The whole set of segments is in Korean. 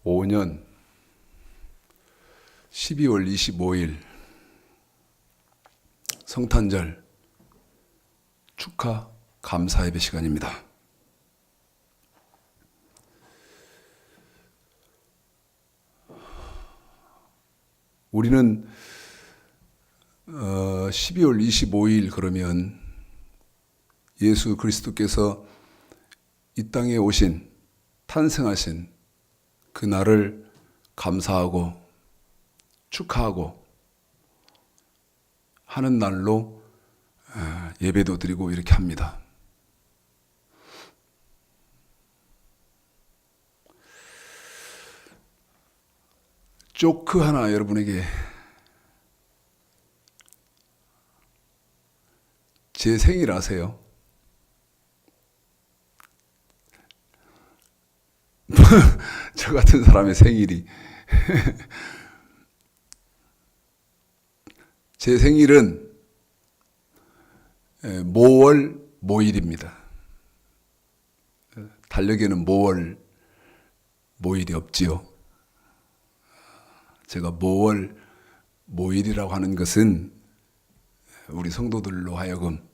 2025년 12월 25일 성탄절 축하 감사 예배 시간입니다. 우리는 12월 25일 그러면 예수 그리스도께서 이 땅에 오신, 탄생하신 그날을 감사하고 축하하고 하는 날로 예배도 드리고 이렇게 합니다. 조크 하나 여러분에게, 제 생일 아세요? 저 같은 사람의 생일이 제 생일은 모월 모일입니다. 달력에는 모월 모일이 없지요. 제가 모월 모일이라고 하는 것은 우리 성도들로 하여금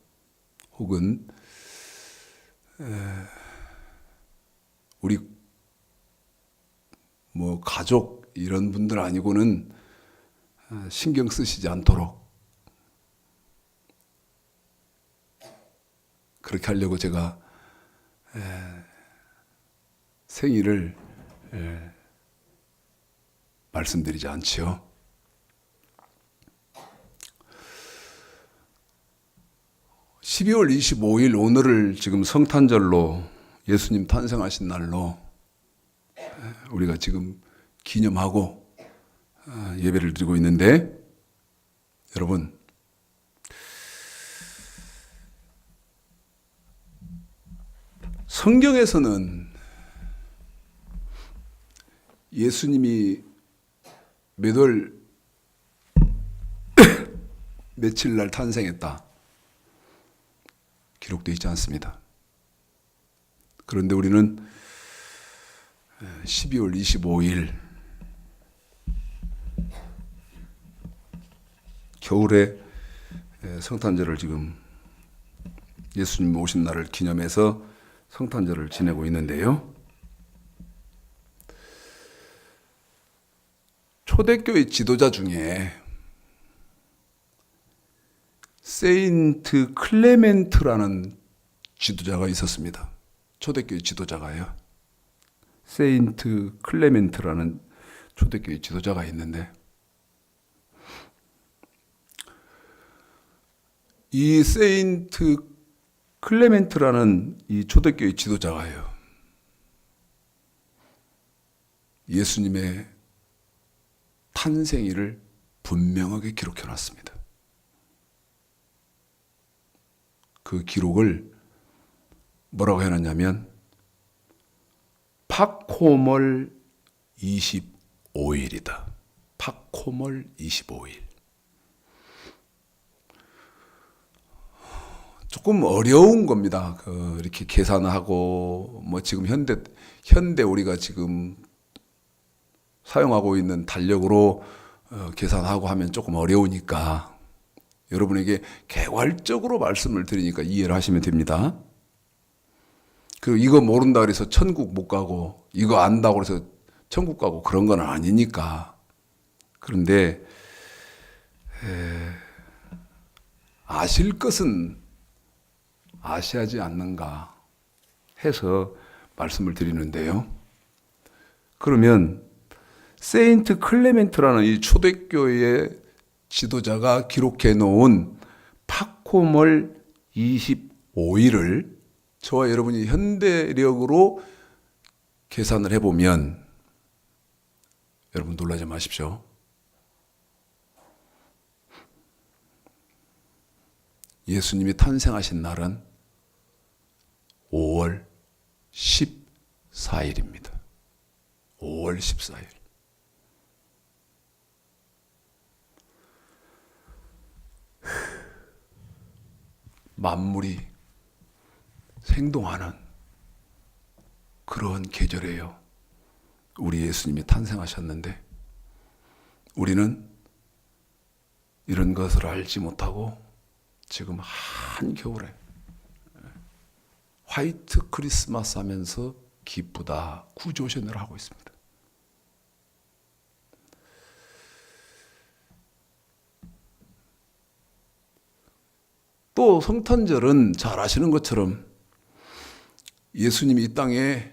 혹은 우리 가족 이런 분들 아니고는 신경 쓰시지 않도록 그렇게 하려고 제가 생일을 말씀드리지 않지요. (12월 25일) 오늘을 지금 성탄절로, 예수님 탄생하신 날로 우리가 지금 기념하고 예배를 드리고 있는데, 여러분, 성경에서는 예수님이 몇 월 며칠 날 탄생했다 기록되어 있지 않습니다. 그런데 우리는 12월 25일 겨울에 성탄절을 지금 예수님 오신 날을 기념해서 성탄절을 지내고 있는데요. 초대교회 지도자 중에 세인트 클레멘트라는 지도자가 있었습니다. 초대교회 지도자가요. 세인트 클레멘트라는 초대교회 지도자가 있는데, 이 세인트 클레멘트라는 이 초대교회 지도자가요, 예수님의 탄생일을 분명하게 기록해 놨습니다. 그 기록을 뭐라고 해놨냐면 팍호멀 25일이다. 팍호멀 25일. 조금 어려운 겁니다. 이렇게 계산하고 지금 현대 우리가 지금 사용하고 있는 달력으로 계산하고 하면 조금 어려우니까 여러분에게 개괄적으로 말씀을 드리니까 이해를 하시면 됩니다. 그리고 이거 모른다 그래서 천국 못 가고, 이거 안다고 해서 천국 가고 그런 건 아니니까. 그런데 아실 것은 아셔야지 않는가 해서 말씀을 드리는데요. 그러면 세인트 클레멘트라는 이 초대교회의 지도자가 기록해 놓은 팍호멀 25일을 저와 여러분이 현대력으로 계산을 해보면, 여러분 놀라지 마십시오. 예수님이 탄생하신 날은 5월 14일입니다. 5월 14일. 만물이 생동하는 그런 계절이에요. 우리 예수님이 탄생하셨는데 우리는 이런 것을 알지 못하고 지금 한겨울에 화이트 크리스마스 하면서 기쁘다 구조신을 하고 있습니다. 또 성탄절은 잘 아시는 것처럼 예수님이 이 땅에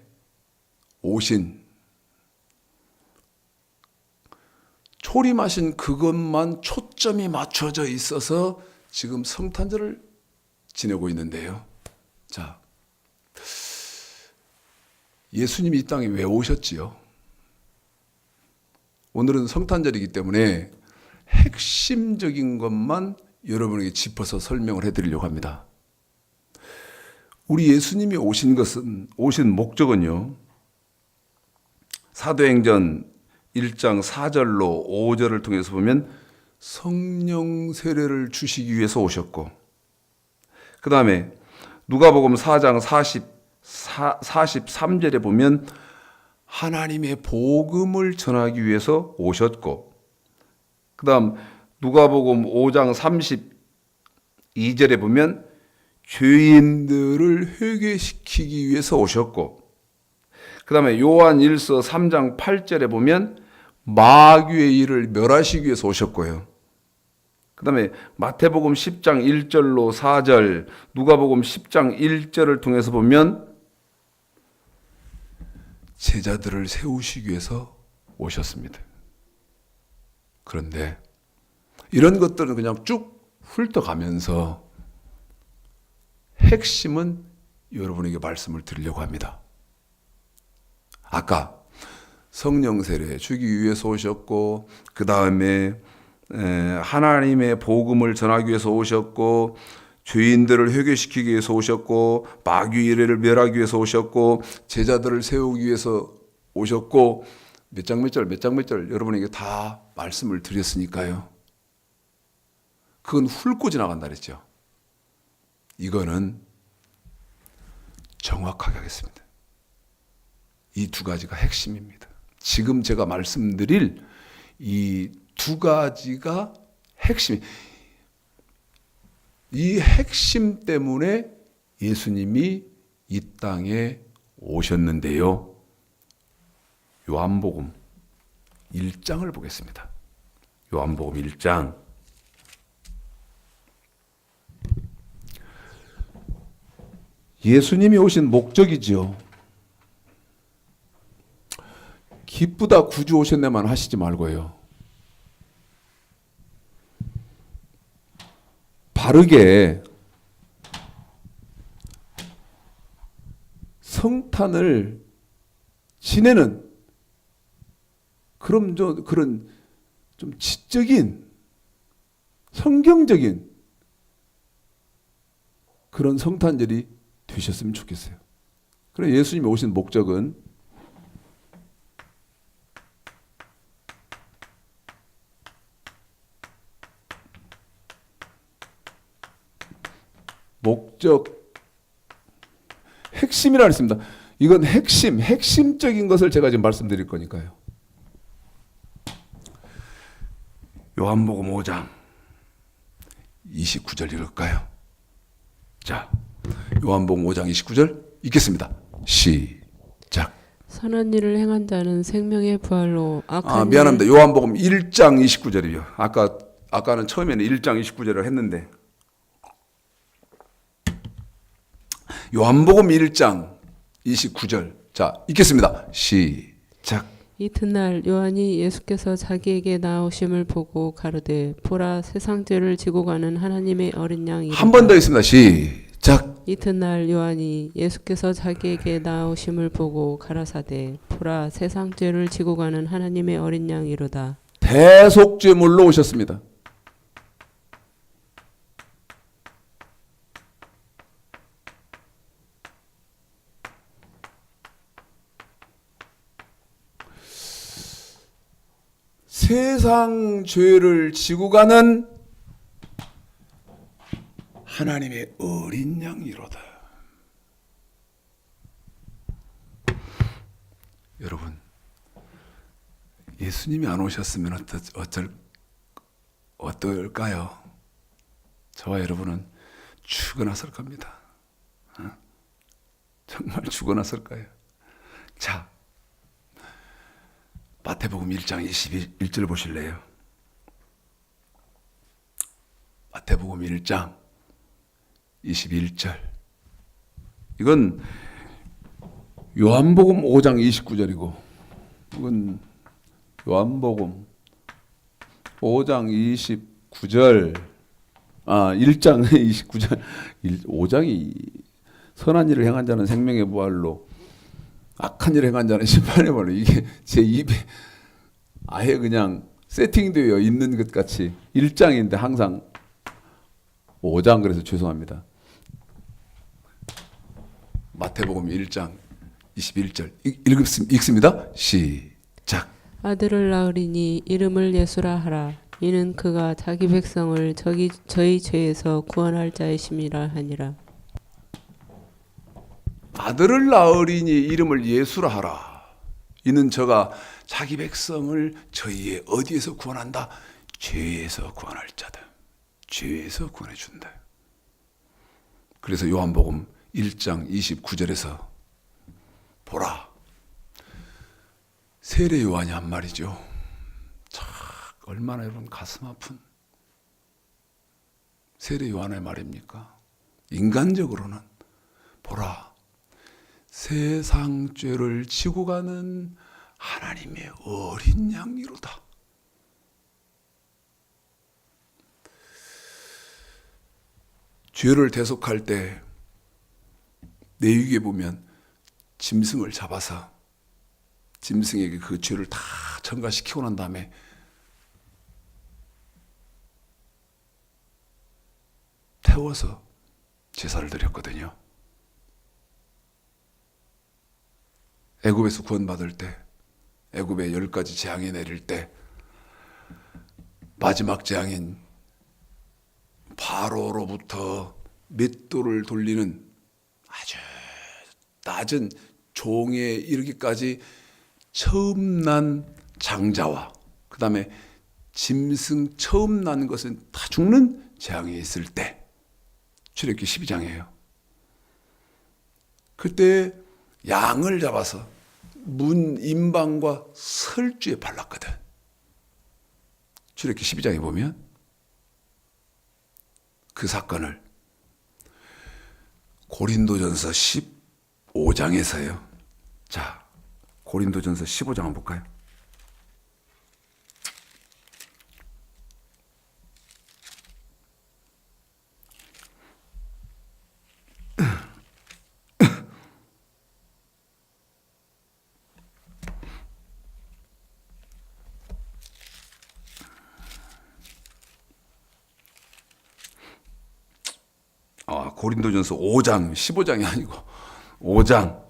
오신 초림하신 그것만 초점이 맞춰져 있어서 지금 성탄절을 지내고 있는데요. 자, 예수님이 이 땅에 왜 오셨지요? 오늘은 성탄절이기 때문에 핵심적인 것만 여러분에게 짚어서 설명을 해드리려고 합니다. 우리 예수님이 오신 목적은요, 사도행전 1장 4절로 5절을 통해서 보면 성령 세례를 주시기 위해서 오셨고, 그 다음에 누가복음 4장 43절에 보면 하나님의 복음을 전하기 위해서 오셨고, 그 다음 누가복음 5장 32절에 보면 죄인들을 회개시키기 위해서 오셨고, 그 다음에 요한 1서 3장 8절에 보면 마귀의 일을 멸하시기 위해서 오셨고요. 그 다음에 마태복음 10장 1절로 4절, 누가복음 10장 1절을 통해서 보면 제자들을 세우시기 위해서 오셨습니다. 그런데 이런 것들은 그냥 쭉 훑어가면서 핵심은 여러분에게 말씀을 드리려고 합니다. 아까 성령 세례 주기 위해서 오셨고, 그 다음에 하나님의 복음을 전하기 위해서 오셨고, 죄인들을 회개시키기 위해서 오셨고, 마귀의 일을 멸하기 위해서 오셨고, 제자들을 세우기 위해서 오셨고, 몇 장 몇 절 여러분에게 다 말씀을 드렸으니까요. 그건 훑고 지나간다 그랬죠. 이거는 정확하게 하겠습니다. 이 두 가지가 핵심입니다. 지금 제가 말씀드릴 이 두 가지가 핵심. 이 핵심 때문에 예수님이 이 땅에 오셨는데요. 요한복음 1장을 보겠습니다. 요한복음 1장. 예수님이 오신 목적이지요. 기쁘다 구주 오셨네만 하시지 말고요. 바르게 성탄을 지내는 그런 좀 지적인 성경적인 그런 성탄절이 되셨으면 좋겠어요. 그래 예수님이 오신 목적은 핵심이라 했습니다. 이건 핵심적인 것을 제가 지금 말씀드릴 거니까요. 요한복음 5장 29절 읽을까요? 자, 요한복음 5장 29절 읽겠습니다. 시작. 선한 일을 행한 자는 생명의 부활로 악한 미안합니다. 요한복음 1장 29절이요. 아까는 처음에는 1장 29절을 했는데 요한복음 1장 29절. 자, 읽겠습니다. 시작. 이튿날 요한이 예수께서 자기에게 나오심을 보고 가로되 보라 세상 죄를 지고 가는 하나님의 어린 양이로다. 한 번 더 있습니다. 시작. 이튿날 요한이 예수께서 자기에게 나오심을 보고 가라사대 보라 세상 죄를 지고 가는 하나님의 어린 양이로다. 대속죄물로 오셨습니다. 세상 죄를 지고 가는 하나님의 어린 양이로다. 여러분, 예수님이 안 오셨으면 어떨까요? 저와 여러분은 죽어났을 겁니다. 정말 죽어났을 거예요. 자, 마태복음 1장 21절 보실래요? 마태복음 1장 21절. 이건 요한복음 5장 29절이고, 이건 요한복음 5장 29절, 1장 29절, 5장이 선한 일을 행한 자는 생명의 부활로, 악한 일을 행한 자는 심판의 부활로. 이게 제 입에 아예 그냥 세팅되어 있는 것 같이 1장인데 항상 5장, 그래서 죄송합니다. 마태복음 1장 21절 읽습니다. 시작. 아들을 낳으리니 이름을 예수라 하라. 이는 그가 자기 백성을 저희 죄에서 구원할 자이심이라 하니라. 아들을 낳으리니 이름을 예수라 하라. 이는 저가 자기 백성을 저희의 어디에서 구원한다? 죄에서 구원할 자다. 죄에서 구원해 준다. 그래서 요한복음 1장 29절에서 보라, 세례 요한이 한 말이죠. 참 얼마나 여러분 가슴 아픈 세례 요한의 말입니까? 인간적으로는 보라, 세상 죄를 지고 가는 하나님의 어린 양이로다. 죄를 대속할 때 내위기에 보면 짐승을 잡아서 짐승에게 그 죄를 다 전가시키고 난 다음에 태워서 제사를 드렸거든요. 애굽에서 구원받을 때, 애굽의 10가지 재앙이 내릴 때 마지막 재앙인 바로로부터 맷돌을 돌리는 아주 낮은 종에 이르기까지 처음 난 장자와 그 다음에 짐승 처음 난 것은 다 죽는 재앙이 있을 때, 출애굽기 12장이에요. 그때 양을 잡아서 문 임방과 설주에 발랐거든. 출애굽기 12장에 보면 그 사건을 고린도전서 15장에서요. 자, 고린도전서 15장 한번 볼까요? 고린도전서 5장, 15장이 아니고 5장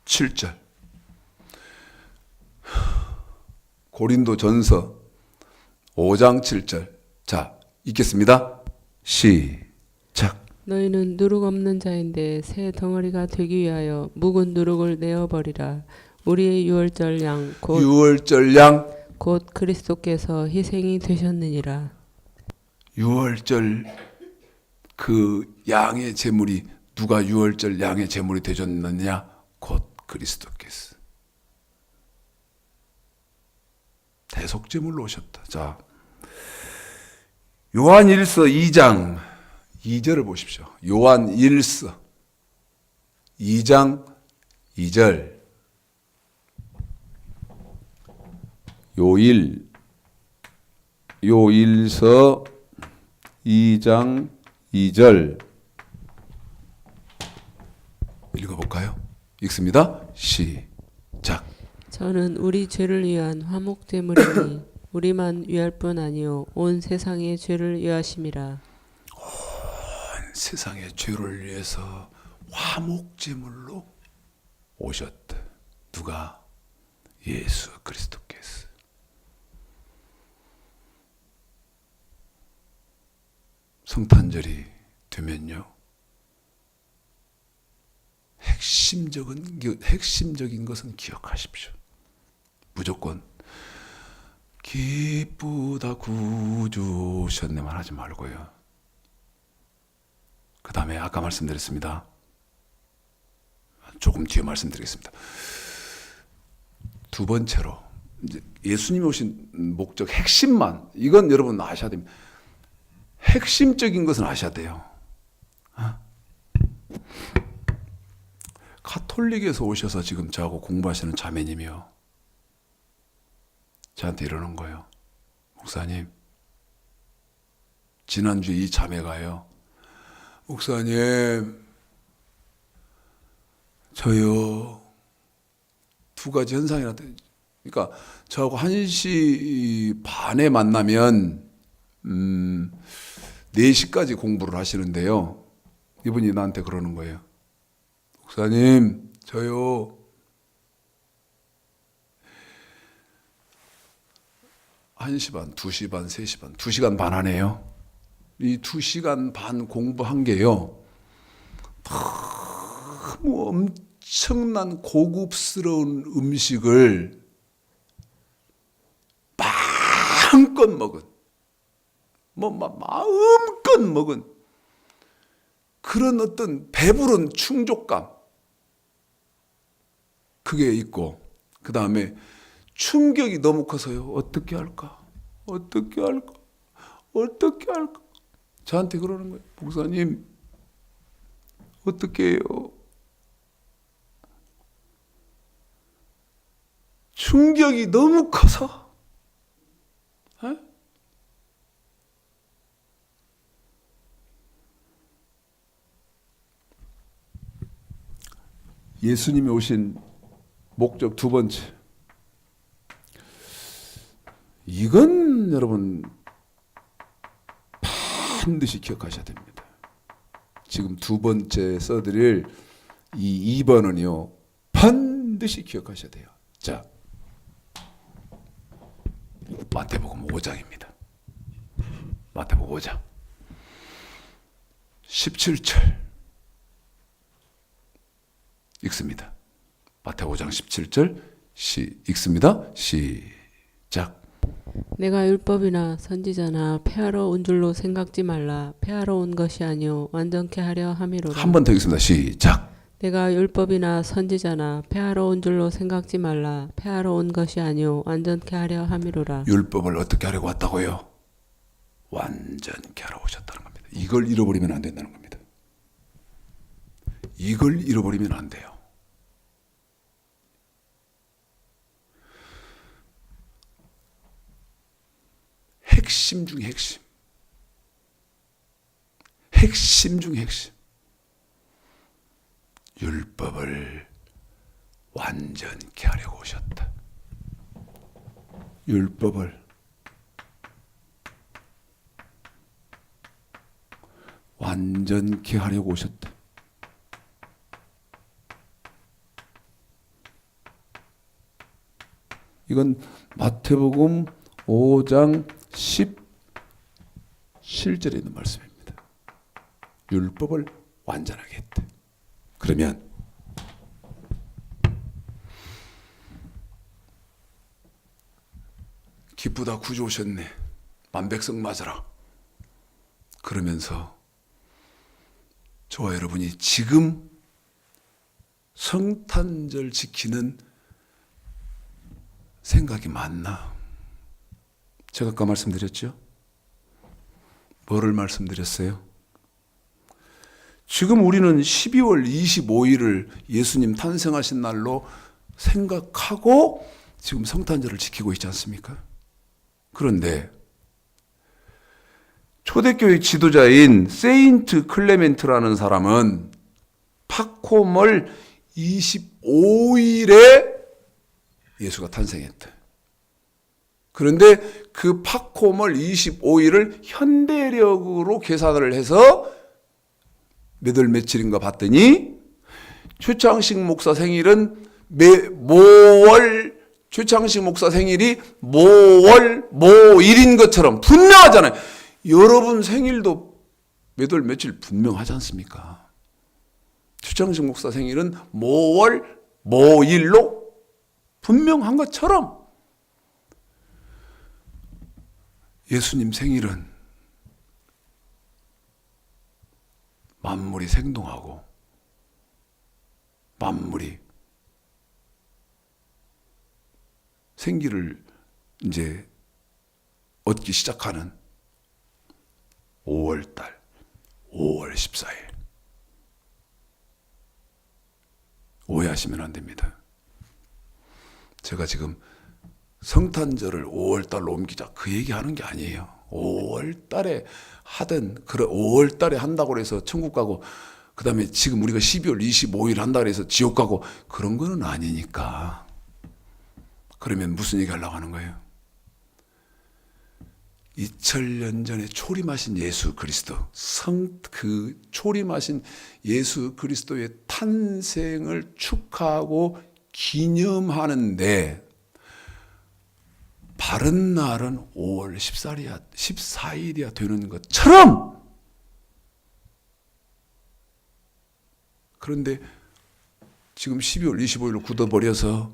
7절. 고린도전서 5장 7절. 자, 읽겠습니다. 시작. 너희는 누룩 없는 자인데 새 덩어리가 되기 위하여 묵은 누룩을 내어버리라. 우리의 유월절 양 곧 그리스도께서 희생이 되셨느니라. 유월절 그 양의 제물이, 누가 유월절 양의 제물이 되셨느냐? 곧 그리스도께서 대속제물로 오셨다. 자, 요한일서 2장 2절을 보십시오. 요한일서 2장 2절. 요일서 2장 2절 읽어볼까요? 읽습니다. 시작. 저는 우리 죄를 위한 화목제물이니 우리만 위할 뿐 아니요 온 세상의 죄를 위하심이라. 온 세상의 죄를 위해서 화목제물로 오셨다. 누가? 예수 그리스도께서. 성탄절이 되면요, 핵심적인 것은 기억하십시오. 무조건 기쁘다 구주셨네만 하지 말고요. 그 다음에 아까 말씀드렸습니다. 조금 뒤에 말씀드리겠습니다. 두 번째로 이제 예수님이 오신 목적 핵심만, 이건 여러분 아셔야 됩니다. 핵심적인 것은 아셔야 돼요. 가톨릭에서 오셔서 지금 저하고 공부하시는 자매님이요, 저한테 이러는 거예요. 목사님, 지난주에 이 자매가요, 목사님, 저요, 두 가지 현상이 나타나요. 그러니까 저하고 1시 반에 만나면 4시까지 공부를 하시는데요. 이분이 나한테 그러는 거예요. 목사님, 저요, 1시 반, 2시 반, 3시 반, 2시간 반 하네요. 이 2시간 반 공부한 게요, 너무 엄청난 고급스러운 음식을 마음껏 먹은, 마음껏 먹은 그런 어떤 배부른 충족감, 그게 있고, 그 다음에 충격이 너무 커서요, 어떻게 할까? 저한테 그러는 거예요. 목사님, 어떻게 해요? 충격이 너무 커서. 에? 예수님이 오신 목적 두 번째, 이건 여러분 반드시 기억하셔야 됩니다. 지금 두 번째 써드릴 이 2번은요, 반드시 기억하셔야 돼요. 자, 마태복음 5장입니다. 마태복음 5장 17절 읽습니다. 마태복음 5장 17절 읽습니다. 시작. 내가 율법이나 선지자나 폐하러 온 줄로 생각지 말라. 폐하러 온 것이 아니요 완전케 하려 함이로라. 한 번 더 읽습니다. 시작. 내가 율법이나 선지자나 폐하러 온 줄로 생각지 말라. 폐하러 온 것이 아니요 완전케 하려 함이로라. 율법을 어떻게 하려고 왔다고요? 완전케 하러 오셨다는 겁니다. 이걸 잃어버리면 안 된다는 겁니다. 이걸 잃어버리면 안 돼요. 핵심 중에 핵심. 핵심 중에 핵심. 율법을 완전케 하려고 오셨다. 율법을 완전케 하려고 오셨다. 이건 마태복음 5장 17절에 있는 말씀입니다. 율법을 완전하게 했다. 그러면 기쁘다 구주 오셨네, 만백성 맞아라, 그러면서 저와 여러분이 지금 성탄절 지키는 생각이 맞나? 제가 아까 말씀드렸죠? 뭐를 말씀드렸어요? 지금 우리는 12월 25일을 예수님 탄생하신 날로 생각하고 지금 성탄절을 지키고 있지 않습니까? 그런데 초대교회 지도자인 세인트 클레멘트라는 사람은 팝콤을 25일에 예수가 탄생했대. 그런데 그 팝콤을 25일을 현대력으로 계산을 해서 몇 월 며칠인가 봤더니 최창식 목사 생일은 최창식 목사 생일이 모일인 것처럼 분명하잖아요. 여러분 생일도 몇 월 며칠 분명하지 않습니까? 최창식 목사 생일은 뭐월 뭐일로 분명한 것처럼 예수님 생일은 만물이 생동하고 만물이 생기를 이제 얻기 시작하는 5월달 5월 14일. 오해하시면 안 됩니다. 제가 지금 성탄절을 5월달로 옮기자 그 얘기하는 게 아니에요. 5월달에 하든 그래 5월달에 한다고 해서 천국 가고 그 다음에 지금 우리가 12월 25일 한다고 해서 지옥 가고 그런 거는 아니니까. 그러면 무슨 얘기 하려고 하는 거예요? 2000년 전에 초림하신 예수 그리스도, 그 초림하신 예수 그리스도의 탄생을 축하하고 기념하는데 바른 날은 5월 14일이야 되는 것처럼, 그런데 지금 12월 25일로 굳어버려서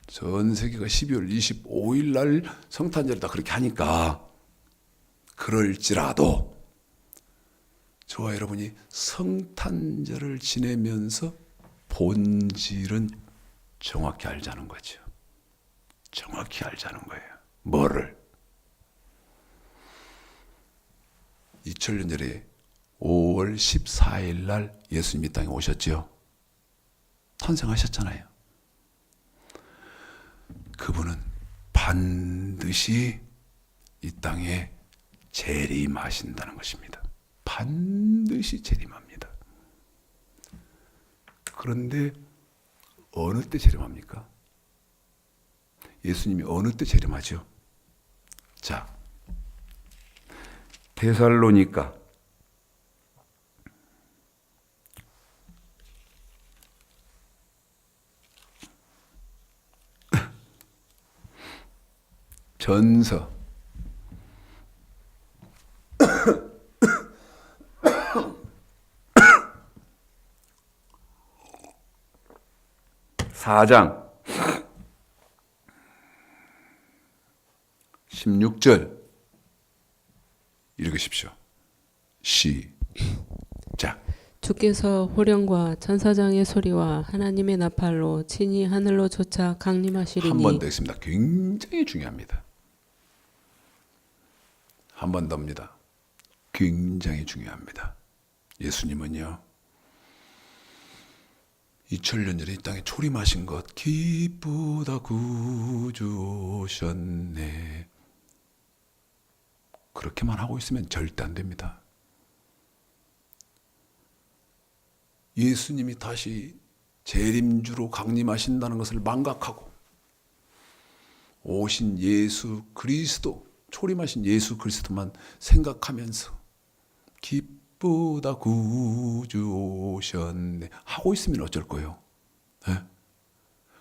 전 세계가 12월 25일 날 성탄절이다 그렇게 하니까, 그럴지라도 저와 여러분이 성탄절을 지내면서 본질은 정확히 알자는 거죠. 정확히 알자는 거예요. 뭐를? 2000년 전에 5월 14일 날 예수님이 이 땅에 오셨죠. 탄생하셨잖아요. 그분은 반드시 이 땅에 재림하신다는 것입니다. 반드시 재림합니다. 그런데 어느 때 재림합니까? 예수님이 어느 때 재림하죠? 자, 데살로니가 전서 4장 16절 읽으십시오. 시작. 주께서 호령과 천사장의 소리와 하나님의 나팔로 친히 하늘로 솟아 강림하시리니. 한 번 더 있습니다. 굉장히 중요합니다. 한 번 더입니다. 굉장히 중요합니다. 예수님은요 2000년 전에 이 땅에 초림하신 것 기쁘다 구주 오셨네 그렇게만 하고 있으면 절대 안 됩니다. 예수님이 다시 재림주로 강림하신다는 것을 망각하고 오신 예수 그리스도, 초림하신 예수 그리스도만 생각하면서 기쁘다 구주 오셨네 하고 있으면 어쩔 거예요? 네?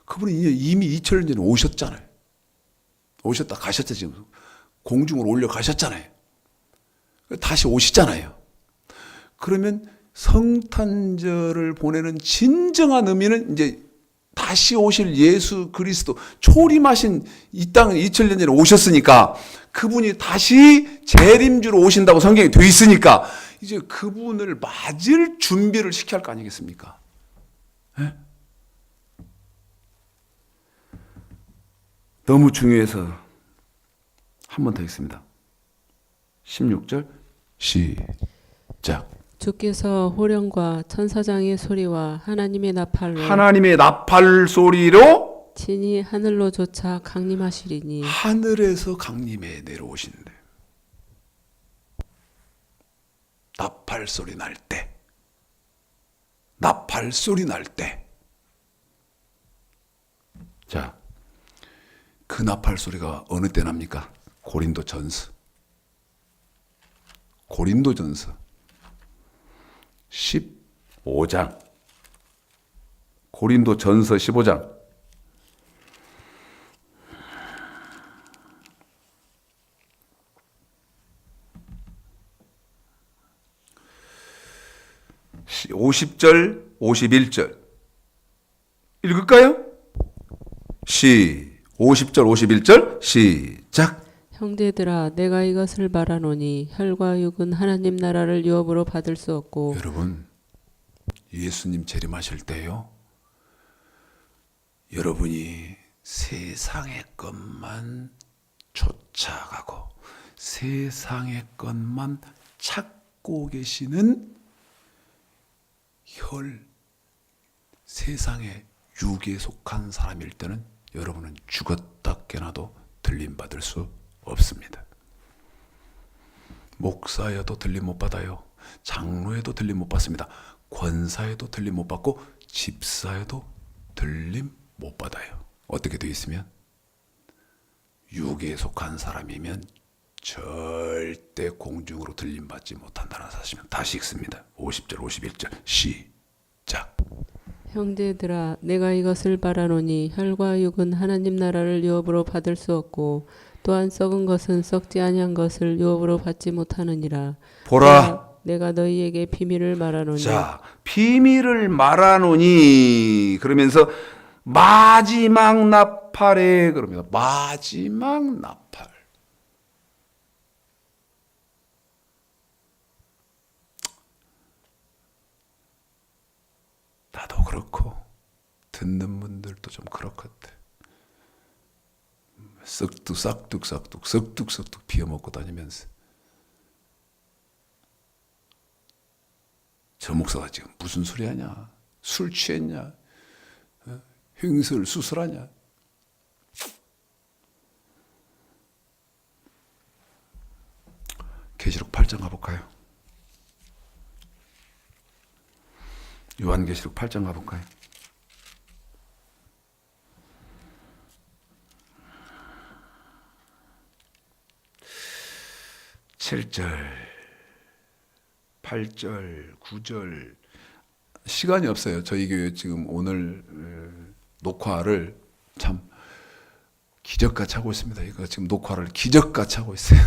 그분이 이미 2000년 전에 오셨잖아요. 오셨다 가셨죠. 지금 공중으로 올려가셨잖아요. 다시 오시잖아요. 그러면 성탄절을 보내는 진정한 의미는 이제 다시 오실 예수 그리스도, 초림하신 이 땅 2000년 전에 오셨으니까 그분이 다시 재림주로 오신다고 성경에 되어 있으니까 이제 그분을 맞을 준비를 시켜야 할 거 아니겠습니까? 네? 너무 중요해서 한 번 더 읽습니다. 16절 시작. 주께서 호령과 천사장의 소리와 하나님의 나팔 소리로 친히 하늘로 솟아 강림하시리니. 하늘에서 강림해 내려오신대. 나팔 소리 날 때, 나팔 소리 날 때. 자, 그 나팔 소리가 어느 때 납니까? 고린도전서 15장. 고린도전서 15장. (50절) 51절 읽을까요? 50절 51절 시작. 형제들아 내가 이것을 말하노니 혈과 육은 하나님 나라를 유업으로 받을 수 없고 여러분 예수님 재림하실 때요 여러분이 세상의 것만 쫓아가고 세상의 것만 찾고 계시는 세상의 육에 속한 사람일 때는 여러분은 죽었다 깨나도 들림받을 수 없습니다. 목사여도 들림 못 받아요. 장로에도 들림 못 받습니다. 권사에도 들림 못 받고 집사에도 들림 못 받아요. 어떻게 되어 있으면? 육에 속한 사람이면 절대 공중으로 들림받지 못한다는 사실은 다시 읽습니다. 50절 51절 시작. 형제들아 내가 이것을 말하노니 혈과 육은 하나님 나라를 유업으로 받을 수 없고 또한 썩은 것은 썩지 아니한 것을 유업으로 받지 못하느니라. 보라. 내가 너희에게 비밀을 말하노니. 자, 비밀을 말하노니 그러면서 마지막 나팔에 그럽니다. 마지막 나팔. 나도 그렇고 듣는 분들도 좀 그렇거든. 썩둑 비워먹고 다니면서 저 목사가 지금 무슨 소리 하냐? 술 취했냐? 횡설 수설하냐? 계시록 8장 가볼까요? 요한계시록 8장 가볼까요? (7절) 8절 9절 시간이 없어요. 저희 교회 지금 오늘 녹화를 참 기적같이 하고 있습니다. 이거 지금 녹화를 기적같이 하고 있어요.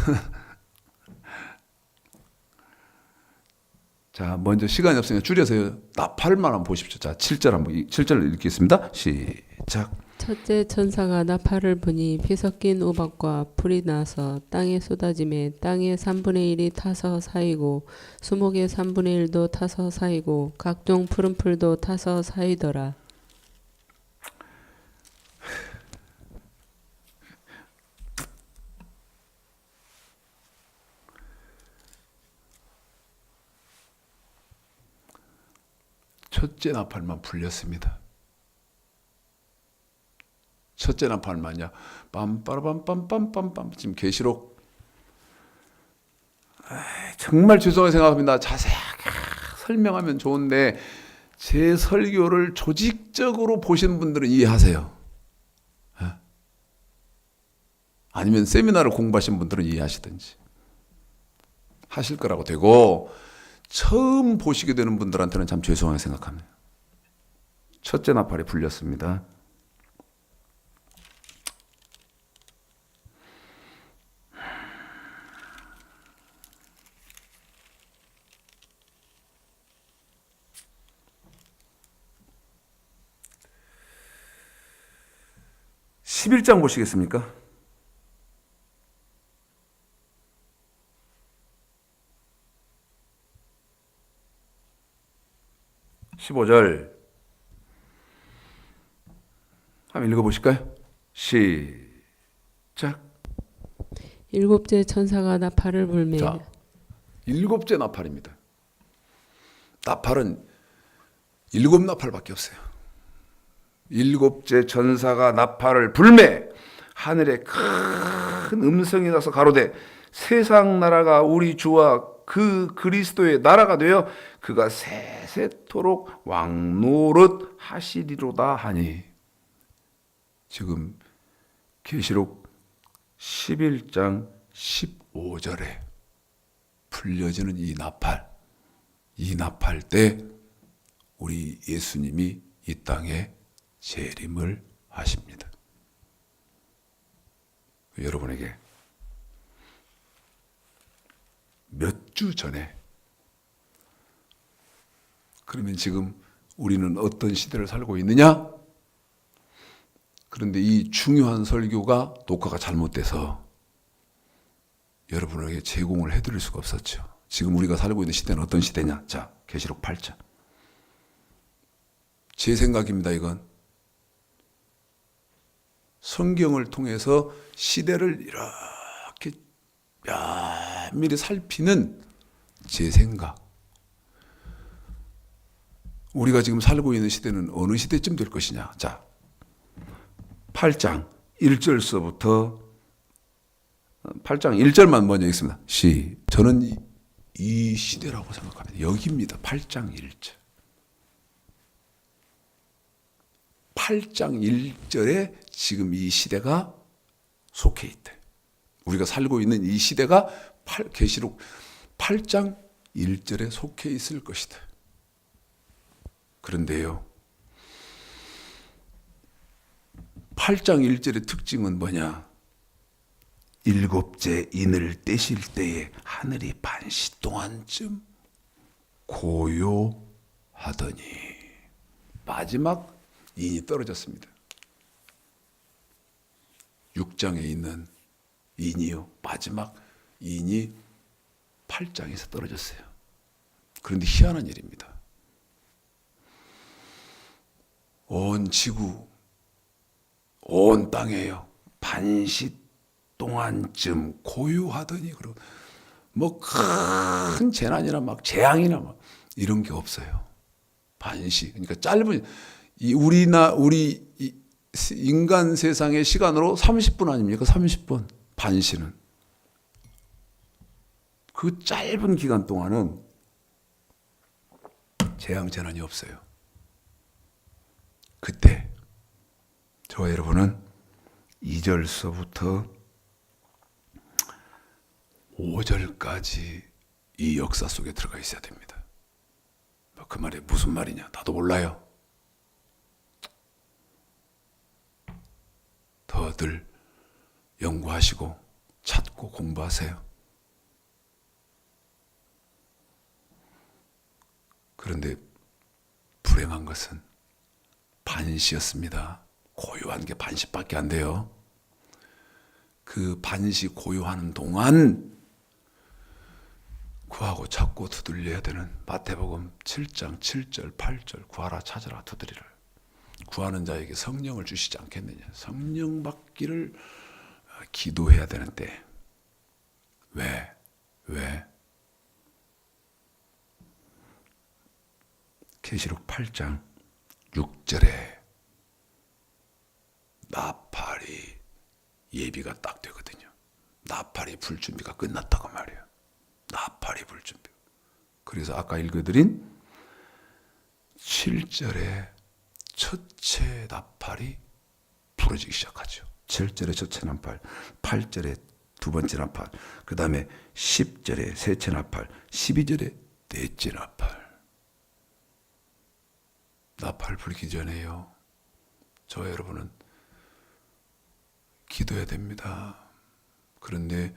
자, 먼저 시간이 없으니까 줄여서 나팔만 한번 보십시오. 자, 7절 읽겠습니다. 시작. 첫째 천사가 나팔을 부니 피 섞인 우박과 불이 나서 땅에 쏟아지매 땅의 3분의 1이 타서 사이고 수목의 3분의 1도 타서 사이고 각종 푸른 풀도 타서 사이더라. 첫째 나팔만 불렸습니다. 첫째 나팔만요. 빰빠라빰빰빰빰빰. 지금 계시록 정말 죄송하게 생각합니다. 자세하게 설명하면 좋은데 제 설교를 조직적으로 보시는 분들은 이해하세요. 아니면 세미나를 공부하신 분들은 이해하시든지 하실 거라고 되고 처음 보시게 되는 분들한테는 참 죄송하게 생각합니다. 첫째 나팔이 불렸습니다. (11장) 보시겠습니까? (15절) 한번 읽어보실까요? 시작. 일곱째 천사가 나팔을 불매. 자, 일곱째 나팔입니다. 나팔은 일곱 나팔밖에 없어요. 일곱째 천사가 나팔을 불매 하늘에 큰 음성이 나서 가로되 세상 나라가 우리 주와 그 그리스도의 나라가 되어 그가 세세토록 왕노릇 하시리로다 하니. 지금 계시록 11장 15절에 불려지는 이 나팔 때 우리 예수님이 이 땅에 재림을 하십니다. 여러분에게 몇 주 전에, 그러면 지금 우리는 어떤 시대를 살고 있느냐? 그런데 이 중요한 설교가 녹화가 잘못돼서 여러분에게 제공을 해드릴 수가 없었죠. 지금 우리가 살고 있는 시대는 어떤 시대냐? 자, 계시록 8장. 제 생각입니다, 이건. 성경을 통해서 시대를 이렇게 면밀히 살피는 제 생각. 우리가 지금 살고 있는 시대는 어느 시대쯤 될 것이냐? 자, 8장 1절서부터 8장 1절만 먼저 읽습니다. 저는 이 시대라고 생각합니다. 여기입니다. 8장 1절. 8장 1절에 지금 이 시대가 속해 있대. 우리가 살고 있는 이 시대가 계시록 8장 1절에 속해 있을 것이다. 그런데요, 8장 1절의 특징은 뭐냐? 일곱째 인을 떼실 때에 하늘이 반시 동안쯤 고요하더니 마지막 인이 떨어졌습니다. 6장에 있는 인이요, 마지막 인이 8장에서 떨어졌어요. 그런데 희한한 일입니다. 온 지구, 온 땅에요, 반시 동안쯤 고요하더니, 그리고 뭐 큰 재난이나 막 재앙이나 막 이런 게 없어요. 반시. 그러니까 짧은 우리 인간 세상의 시간으로 30분 아닙니까? 30분. 반시는. 그 짧은 기간 동안은 재앙 재난이 없어요. 그때 저와 여러분은 2절서부터 5절까지 이 역사 속에 들어가 있어야 됩니다. 그 말이 무슨 말이냐? 나도 몰라요. 더들 연구하시고 찾고 공부하세요. 그런데 불행한 것은 반시였습니다. 고요한 게 반시밖에 안 돼요. 그 반시 고요하는 동안 구하고 찾고 두들려야 되는 마태복음 7장 7절 8절 구하라 찾으라 두드리라. 구하는 자에게 성령을 주시지 않겠느냐. 성령 받기를 기도해야 되는데 왜? 계시록 8장 6절에 나팔이 예비가 딱 되거든요. 나팔이 불준비가 끝났다고 말이에요. 나팔이 불준비. 그래서 아까 읽어드린 7절에 첫째 나팔이 부러지기 시작하죠. 7절에 첫째 나팔, 8절에 두 번째 나팔, 그 다음에 10절에 셋째 나팔, 12절에 넷째 나팔. 나팔 불기 전에요, 저와 여러분은 기도해야 됩니다. 그런데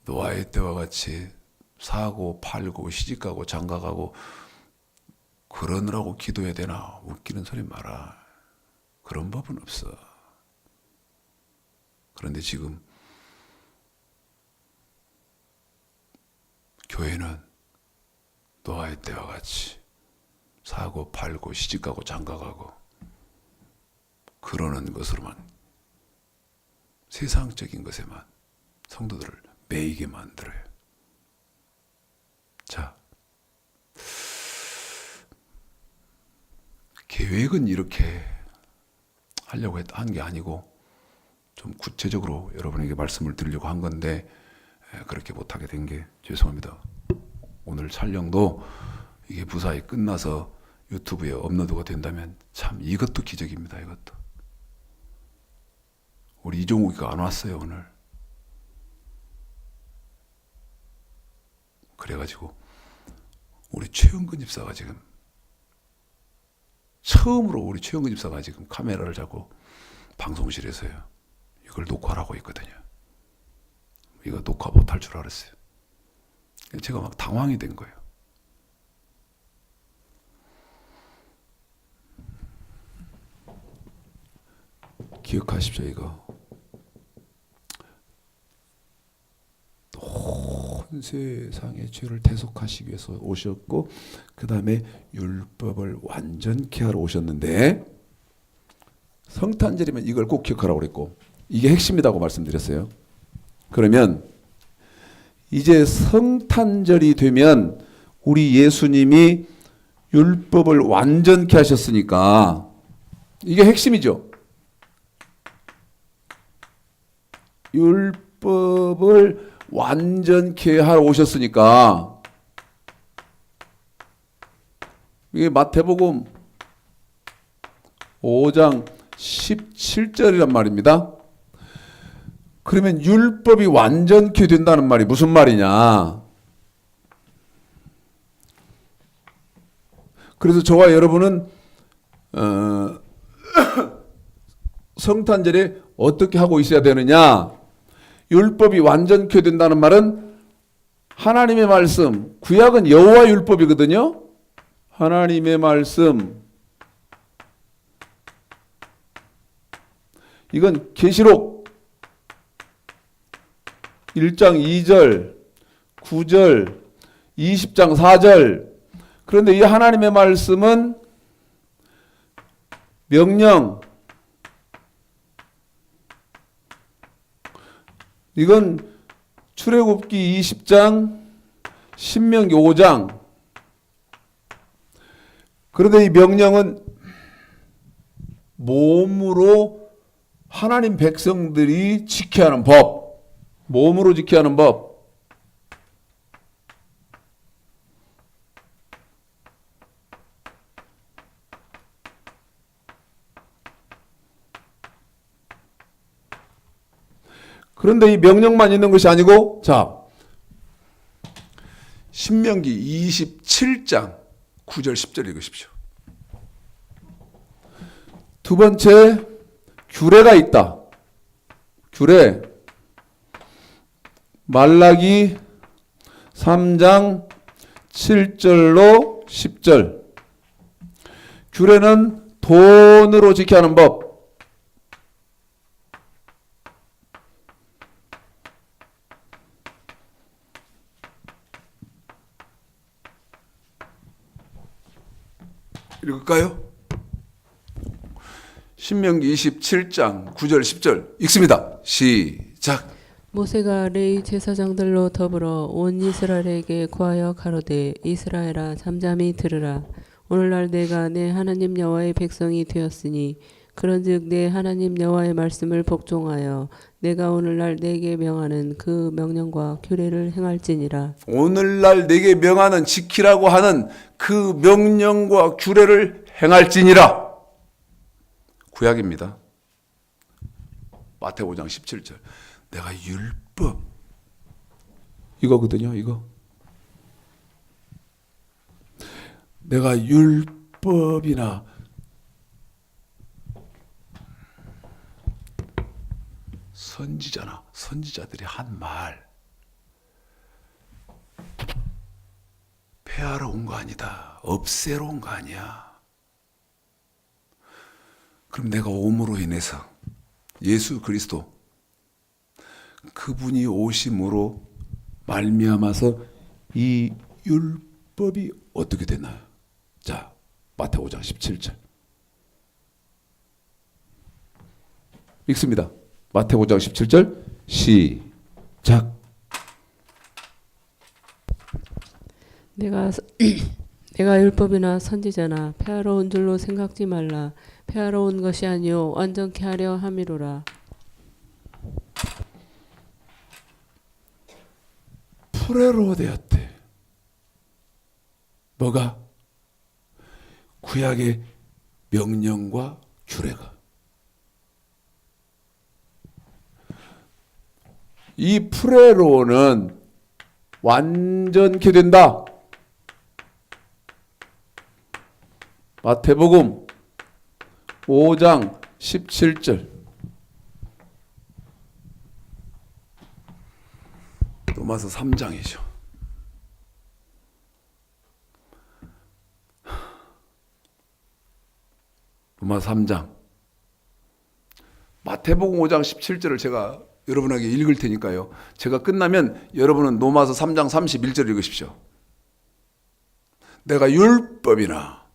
노아의 때와 같이 사고 팔고 시집가고 장가가고 그러느라고 기도해야 되나? 웃기는 소리 마라. 그런 법은 없어. 그런데 지금 교회는 노아의 때와 같이 사고 팔고 시집가고 장가가고 그러는 것으로만, 세상적인 것에만 성도들을 매이게 만들어요. 자, 계획은 이렇게 하려고 한 게 아니고 좀 구체적으로 여러분에게 말씀을 드리려고 한 건데 그렇게 못하게 된 게 죄송합니다. 오늘 촬영도 이게 무사히 끝나서 유튜브에 업로드가 된다면 참 이것도 기적입니다. 이것도. 우리 이종욱이가 안 왔어요 오늘. 그래가지고 우리 최영근 집사가 지금 처음으로 우리 최영근 집사가 지금 카메라를 잡고 방송실에서요 이걸 녹화하고 있거든요. 이거 녹화 못할 줄 알았어요. 제가 막 당황이 된 거예요. 기억하십시오. 이거 온 세상의 죄를 대속하시기 위해서 오셨고, 그 다음에 율법을 완전케 하러 오셨는데, 성탄절이면 이걸 꼭 기억하라고 그랬고, 이게 핵심이라고 말씀드렸어요. 그러면 이제 성탄절이 되면 우리 예수님이 율법을 완전케 하셨으니까, 이게 핵심이죠. 율법을 완전케 하러 오셨으니까, 이게 마태복음 5장 17절이란 말입니다. 그러면 율법이 완전케 된다는 말이 무슨 말이냐? 그래서 저와 여러분은 성탄절에 어떻게 하고 있어야 되느냐? 율법이 완전케 된다는 말은 하나님의 말씀, 구약은 여호와 율법이거든요. 하나님의 말씀, 이건 계시록 1장 2절, 9절, 20장 4절. 그런데 이 하나님의 말씀은 명령, 이건 출애굽기 20장, 신명기 5장. 그런데 이 명령은 몸으로 하나님 백성들이 지켜야 하는 법, 몸으로 지켜야 하는 법. 그런데 이 명령만 있는 것이 아니고, 자, 신명기 27장 9절 10절 읽으십시오. 두 번째, 규례가 있다. 규례. 말라기 3장 7절로 10절. 규례는 돈으로 지켜야 하는 법. 읽을까요? 신명기 27장 9절 10절 읽습니다. 시작. 모세가 레위 제사장들로 더불어 온 이스라엘에게 구하여 가로되 이스라엘아 잠잠히 들으라. 오늘날 내가 내 하나님 여호와의 백성이 되었으니 그런즉 내 하나님 여호와의 말씀을 복종하여 내가 오늘날 내게 명하는 그 명령과 규례를 행할지니라. 오늘날 내게 명하는 지키라고 하는 그 명령과 규례를 행할지니라. 구약입니다. 마태복음 5장 17절. 내가 율법, 이거거든요. 이거. 내가 율법이나 선지자들이 한 말 폐하러 온 거 아니다. 없애러 온 거 아니야. 그럼 내가 오므로 인해서 예수 그리스도 그분이 오심으로 말미암아서 이 율법이 어떻게 되나요? 자, 마태복음 5장 17절 읽습니다. 마태복음 5장 17절 시작. 내가 율법이나 선지자나 폐하러 온 줄로 생각지 말라. 폐하러 온 것이 아니요 완전케 하려 함이로라. 프레로 되었대. 뭐가? 구약의 명령과 규례가. 이 프레로는 완전케 된다. 마태복음 5장 17절. 로마서 3장이죠. 로마서 3장 마태복음 5장 17절을 제가 여러분에게 읽을 테니까요. 제가 끝나면 여러분은 로마서 3장 31절을 읽으십시오. 내가 율법이나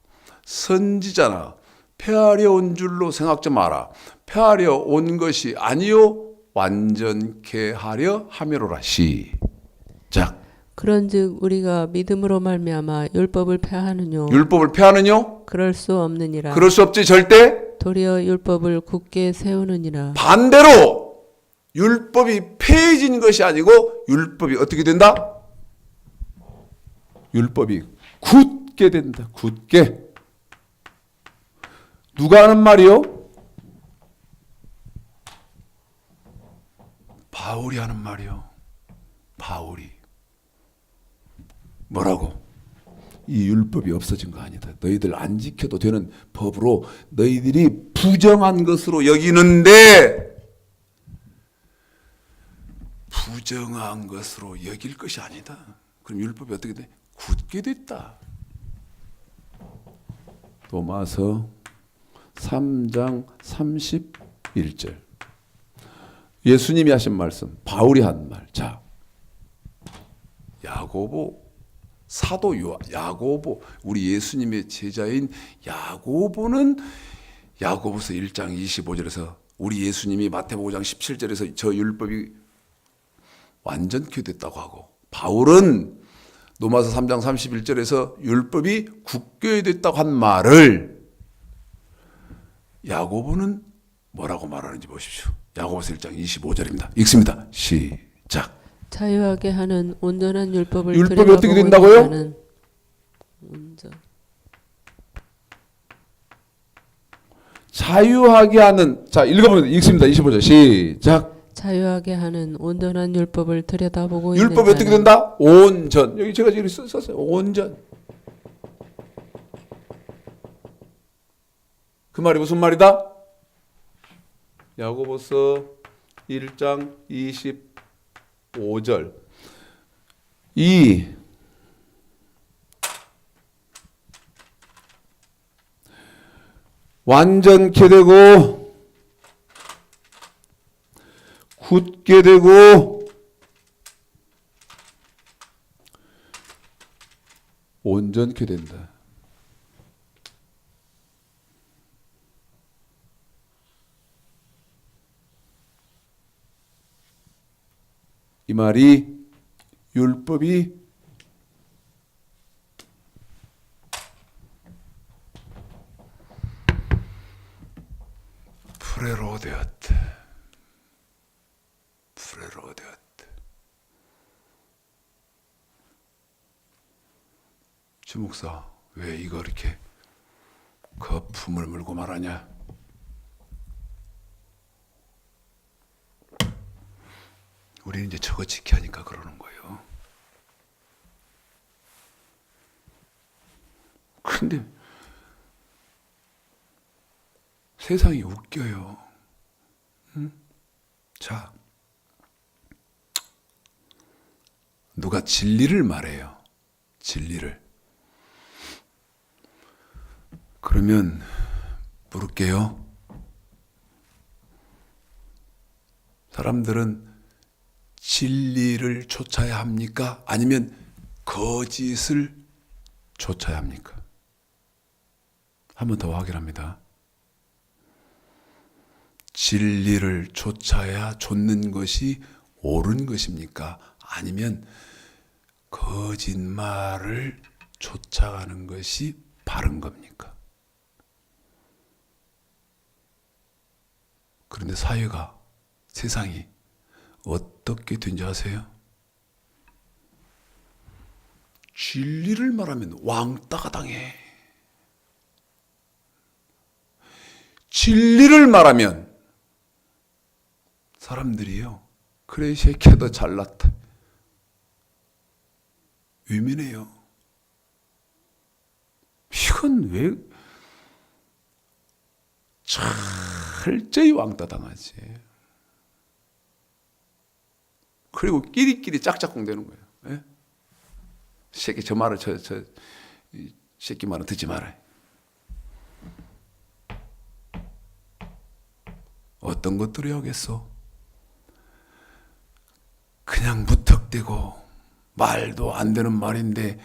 선지자나 폐하려 온 줄로 생각지 마라. 폐하려 온 것이 아니요 완전케 하려 함이로라. 시작. 그런즉 우리가 믿음으로 말미암아 율법을 폐하느뇨 율법을 폐하느뇨? 그럴 수 없느니라. 그럴 수 없지 절대. 도리어 율법을 굳게 세우느니라. 반대로 율법이 폐해진 것이 아니고 율법이 어떻게 된다? 율법이 굳게 된다. 굳게. 누가 하는 말이요? 바울이 하는 말이요. 바울이. 뭐라고? 이 율법이 없어진 거 아니다. 너희들 안 지켜도 되는 법으로 너희들이 부정한 것으로 여기는데 부정한 것으로 여길 것이 아니다. 그럼 율법이 어떻게 돼? 굳게 됐다. 로마서 3장 31절. 예수님이 하신 말씀, 바울이 한 말. 자, 야고보 사도 야고보, 우리 예수님의 제자인 야고보는 야고보서 1장 25절에서 우리 예수님이 마태복음 5장 17절에서 저 율법이 완전케 됐다고 하고, 바울은 로마서 3장 31절에서 율법이 굳게 됐다고 한 말을 야고보는 뭐라고 말하는지 보십시오. 야고보서 1장 25절입니다. 읽습니다. 시작. 자유하게 하는 온전한 율법을 율법이 어떻게 된다고요? 온전. 자유하게 하는, 자 읽어보면 읽습니다. 25절 시작. 자유하게 하는 온전한 율법을 들여다보고 율법이 있는 어떻게 된다? 온전. 여기 제가 지금 썼어요. 온전. 그 말이 무슨 말이다? 야고보서 1장 25절. 이 완전케 되고 굳게 되고 온전케 된다. 이 말이 율법이 불회로 되었다. 불회로 되었다. 주목사, 왜 이거 이렇게 거품을 물고 말하냐? 우리는 이제 저거 지켜야 하니까 그러는 거예요. 근데 세상이 웃겨요. 응? 자, 누가 진리를 말해요. 진리를. 그러면 물을게요. 사람들은 진리를 쫓아야 합니까? 아니면 거짓을 쫓아야 합니까? 한 번 더 확인합니다. 진리를 쫓아야 좇는 것이 옳은 것입니까? 아니면 거짓말을 쫓아가는 것이 바른 겁니까? 그런데 사회가, 세상이 어떻게 된지 아세요? 진리를 말하면 왕따가 당해. 진리를 말하면 사람들이요, 그래 이 새끼야 너 잘났다, 의미네요. 이건 왜 철저히 왕따 당하지. 그리고 끼리끼리 짝짝꿍 되는 거예요. 예? 새끼 저 말을 이 새끼 말은 듣지 마라. 어떤 것들이 하겠어? 그냥 무턱대고 말도 안 되는 말인데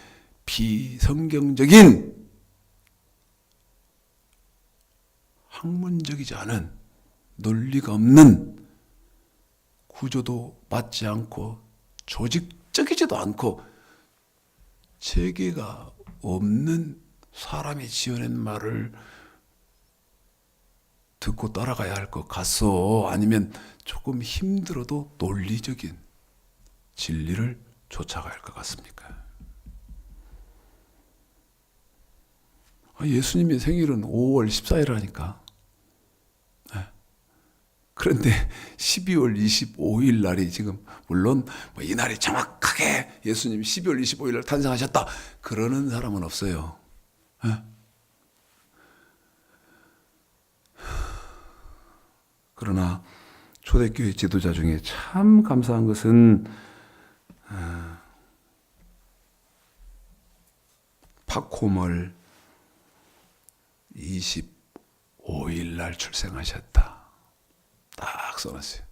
비성경적인 학문적이지 않은 논리가 없는 구조도 맞지 않고 조직적이지도 않고 체계가 없는 사람이 지어낸 말을 듣고 따라가야 할 것 같소? 아니면 조금 힘들어도 논리적인 진리를 쫓아가야 할 것 같습니까? 예수님의 생일은 5월 14일이라니까. 그런데 12월 25일 날이 지금 물론 이 날이 정확하게 예수님이 12월 25일 날 탄생하셨다 그러는 사람은 없어요. 그러나 초대교회 지도자 중에 참 감사한 것은 파코멀 25일 날 출생하셨다. 딱 써놨어요.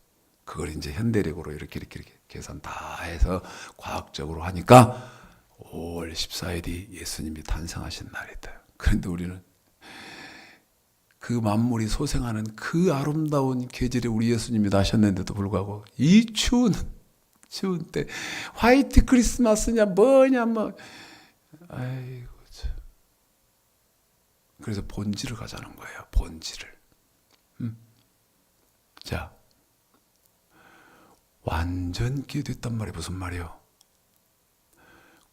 그걸 이제 현대력으로 이렇게 계산 다 해서 과학적으로 하니까 5월 14일이 예수님이 탄생하신 날이다. 그런데 우리는 그 만물이 소생하는 그 아름다운 계절에 우리 예수님이 나셨는데도 불구하고 이 추운 때 화이트 크리스마스냐 뭐냐 뭐 아이고 참. 그래서 본질을 가자는 거예요. 본질을. 자, 완전케 됐단 말이 무슨 말이요?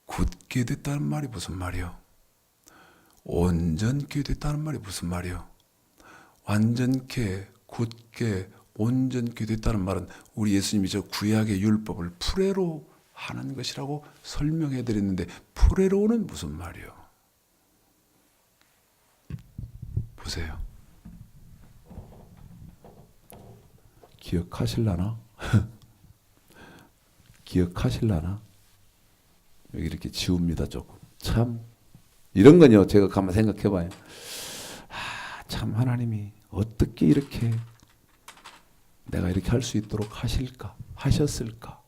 굳게 됐다는 말이 무슨 말이요? 온전케 됐다는 말이 무슨 말이요? 완전케, 굳게, 온전케 됐다는 말은 우리 예수님이 저 구약의 율법을 프레로 하는 것이라고 설명해 드렸는데 프레로는 무슨 말이요? 보세요. 기억하실라나? 기억하실라나? 여기 이렇게 지웁니다 조금. 참 이런 건요 제가 가만 생각해봐요. 참 하나님이 어떻게 이렇게 내가 이렇게 할 수 있도록 하셨을까?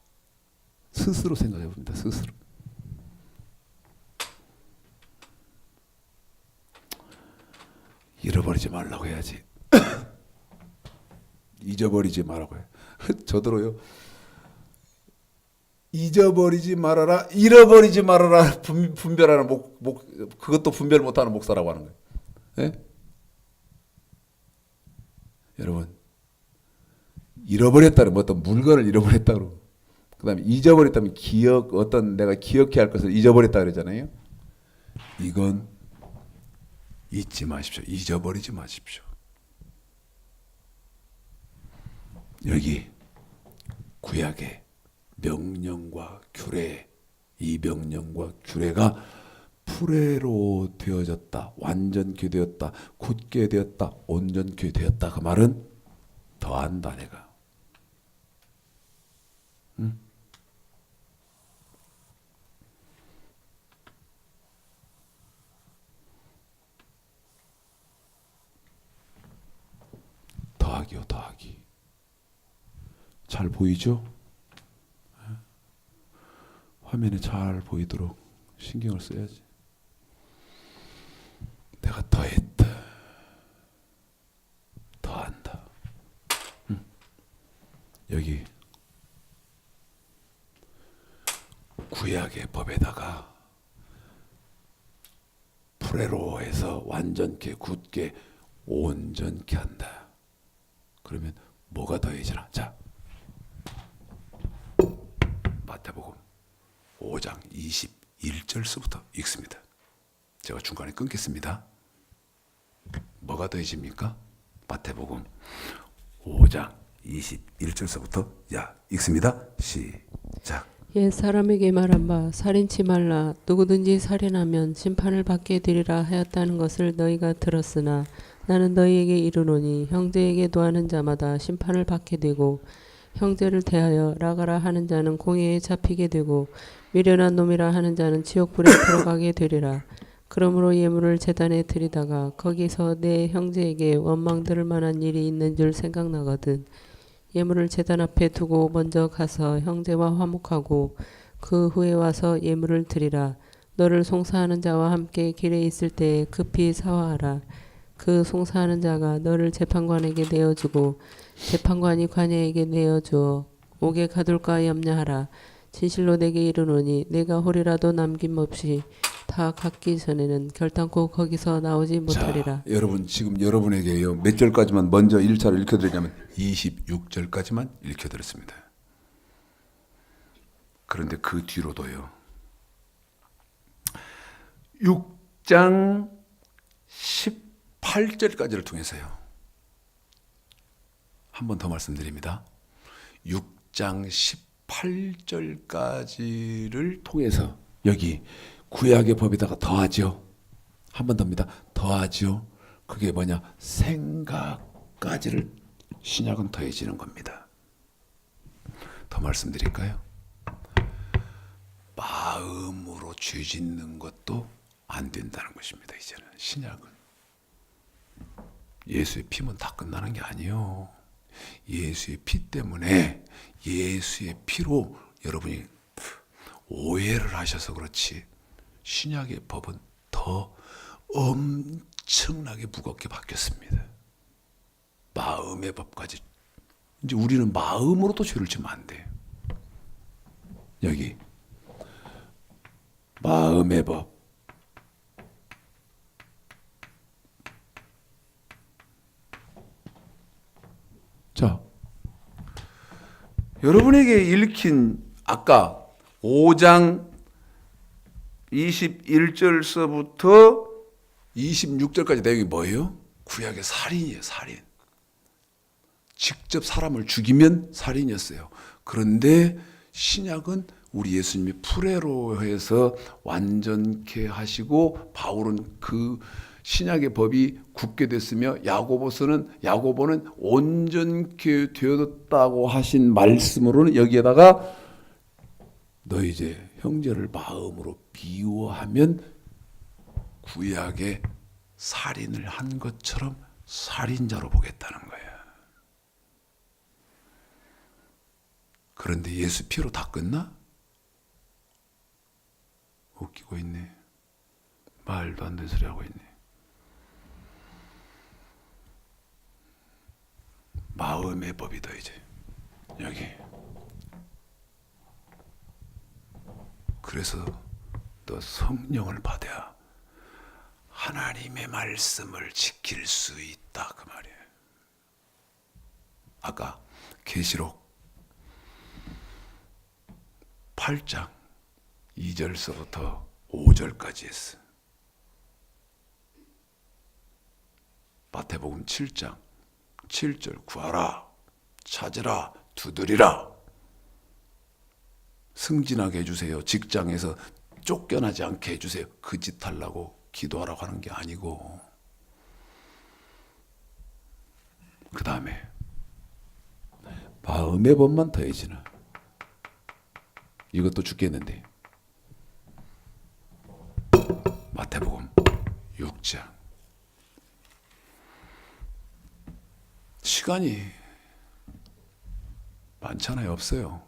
스스로 생각해봅니다. 스스로. 잃어버리지 말라고 해야지. 잊어버리지 말라고 해. 저더러요. 잊어버리지 말아라, 잃어버리지 말아라 분별하는 그것도 분별 못하는 목사라고 하는 거예요. 네? 여러분, 잃어버렸다는 뭐 어떤 물건을 잃어버렸다 그러고, 그다음에 잊어버렸다면 어떤 내가 기억해야 할 것을 잊어버렸다 그러잖아요. 이건 잊지 마십시오. 잊어버리지 마십시오. 여기 구약의 명령과 규례, 이 명령과 규례가 프레로 되어졌다, 완전케 되었다, 굳게 되었다, 온전케 되었다. 그 말은 더한다 내가. 응? 더하기요, 더하기. 잘 보이죠? 화면에 잘 보이도록 신경을 써야지. 내가 더했다. 더한다. 여기 구약의 법에다가 프레로에서 완전케, 굳게, 온전케 한다. 그러면 뭐가 더해지나? 자, 마태복음 5장 21절서부터 읽습니다. 제가 중간에 끊겠습니다. 뭐가 더해집니까? 마태복음 5장 21절서부터 읽습니다. 시작. 옛 사람에게 말한 바 살인치 말라 누구든지 살인하면 심판을 받게 되리라 하였다는 것을 너희가 들었으나 나는 너희에게 이르노니 형제에게 도하는 자마다 심판을 받게 되고 형제를 대하여 라가라 하는 자는 공회에 잡히게 되고 미련한 놈이라 하는 자는 지옥불에 들어가게 되리라. 그러므로 예물을 제단에 드리다가 거기서 내 형제에게 원망 들을 만한 일이 있는 줄 생각나거든. 예물을 제단 앞에 두고 먼저 가서 형제와 화목하고 그 후에 와서 예물을 드리라. 너를 송사하는 자와 함께 길에 있을 때에 급히 사화하라. 그 송사하는 자가 너를 재판관에게 내어주고 재판관이 관예에게 내어주어 옥에 가둘까 염려하라. 진실로 내게 이르노니 내가 홀이라도 남김없이 다 갖기 전에는 결단코 거기서 나오지 못하리라. 자, 여러분 지금 여러분에게요 몇 절까지만 먼저 1차로 읽혀드리냐면 26절까지만 읽혀드렸습니다. 그런데 그 뒤로도요 6장 18절까지를 통해서요 한 번 더 말씀드립니다. 6장 18절까지를 통해서 여기 구약의 법에다가 더하죠. 한 번 더입니다. 더하죠. 그게 뭐냐? 생각까지를 신약은 더해지는 겁니다. 더 말씀드릴까요? 마음으로 죄 짓는 것도 안 된다는 것입니다. 이제는 신약은 예수의 피면 다 끝나는 게 아니에요. 예수의 피 때문에 예수의 피로 여러분이 오해를 하셔서 그렇지 신약의 법은 더 엄청나게 무겁게 바뀌었습니다. 마음의 법까지. 이제 우리는 마음으로도 죄를 지면 안 돼요. 여기 마음의 법. 자, 여러분에게 읽힌 아까 5장 21절서부터 26절까지 내용이 뭐예요? 구약의 살인이에요, 살인. 직접 사람을 죽이면 살인이었어요. 그런데 신약은 우리 예수님이 풀에로 해서 완전케 하시고 바울은 그 신약의 법이 굳게 됐으며 야고보는 온전케 되었다고 하신 말씀으로는 여기에다가 너 이제 형제를 마음으로 미워하면 구약의 살인을 한 것처럼 살인자로 보겠다는 거야. 그런데 예수 피로 다 끝나? 웃기고 있네. 말도 안 되는 소리 하고 있네. 마음의 법이다 이제 여기. 그래서 너 성령을 받아야 하나님의 말씀을 지킬 수 있다 그 말이에요. 아까 계시록 8장 2절서부터 5절까지 했어. 마태복음 7장 7절 구하라, 찾으라, 두드리라. 승진하게 해주세요. 직장에서 쫓겨나지 않게 해주세요. 그 짓 하려고 기도하라고 하는 게 아니고. 그 다음에 마음의 법만 더해지는. 이것도 죽겠는데. 마태복음 6장. 시간이 많잖아요. 없어요.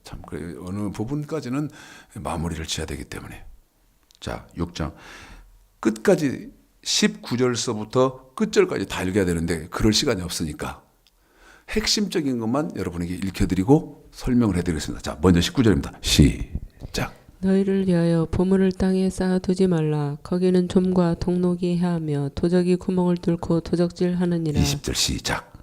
참 그래 어느 부분까지는 마무리를 지어야 되기 때문에. 자, 6장 끝까지 19절서부터 끝절까지 다 읽어야 되는데 그럴 시간이 없으니까 핵심적인 것만 여러분에게 읽혀드리고 설명을 해드리겠습니다. 자, 먼저 19절입니다. 시작. 너희를 위하여 보물을 땅에 쌓아두지 말라. 거기는 좀과 동록이 해하며 도적이 구멍을 뚫고 도적질하느니라. 20절 시작.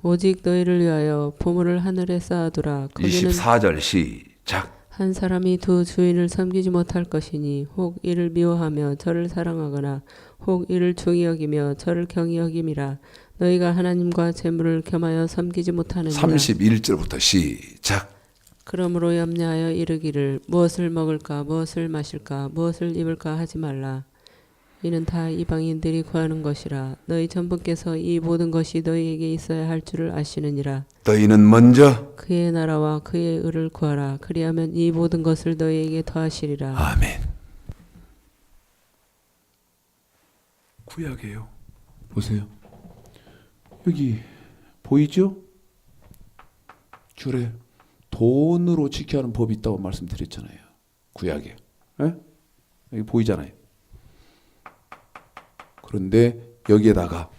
오직 너희를 위하여 보물을 하늘에 쌓아두라. 거기는 24절 시작. 한 사람이 두 주인을 섬기지 못할 것이니 혹 이를 미워하며 저를 사랑하거나 혹 이를 중히 여기며 저를 경히 여김이라. 너희가 하나님과 재물을 겸하여 섬기지 못하느니라. 31절부터 시작. 그러므로 염려하여 이르기를 무엇을 먹을까 무엇을 마실까 무엇을 입을까 하지 말라. 이는 다 이방인들이 구하는 것이라. 너희 전부께서 이 모든 것이 너희에게 있어야 할 줄을 아시느니라. 너희는 먼저 그의 나라와 그의 의를 구하라. 그리하면 이 모든 것을 너희에게 더하시리라. 아멘. 구약이에요. 보세요. 여기 보이죠? 규례. 돈으로 지켜야 하는 법이 있다고 말씀드렸잖아요. 구약에. 예? 여기 보이잖아요. 그런데 여기에다가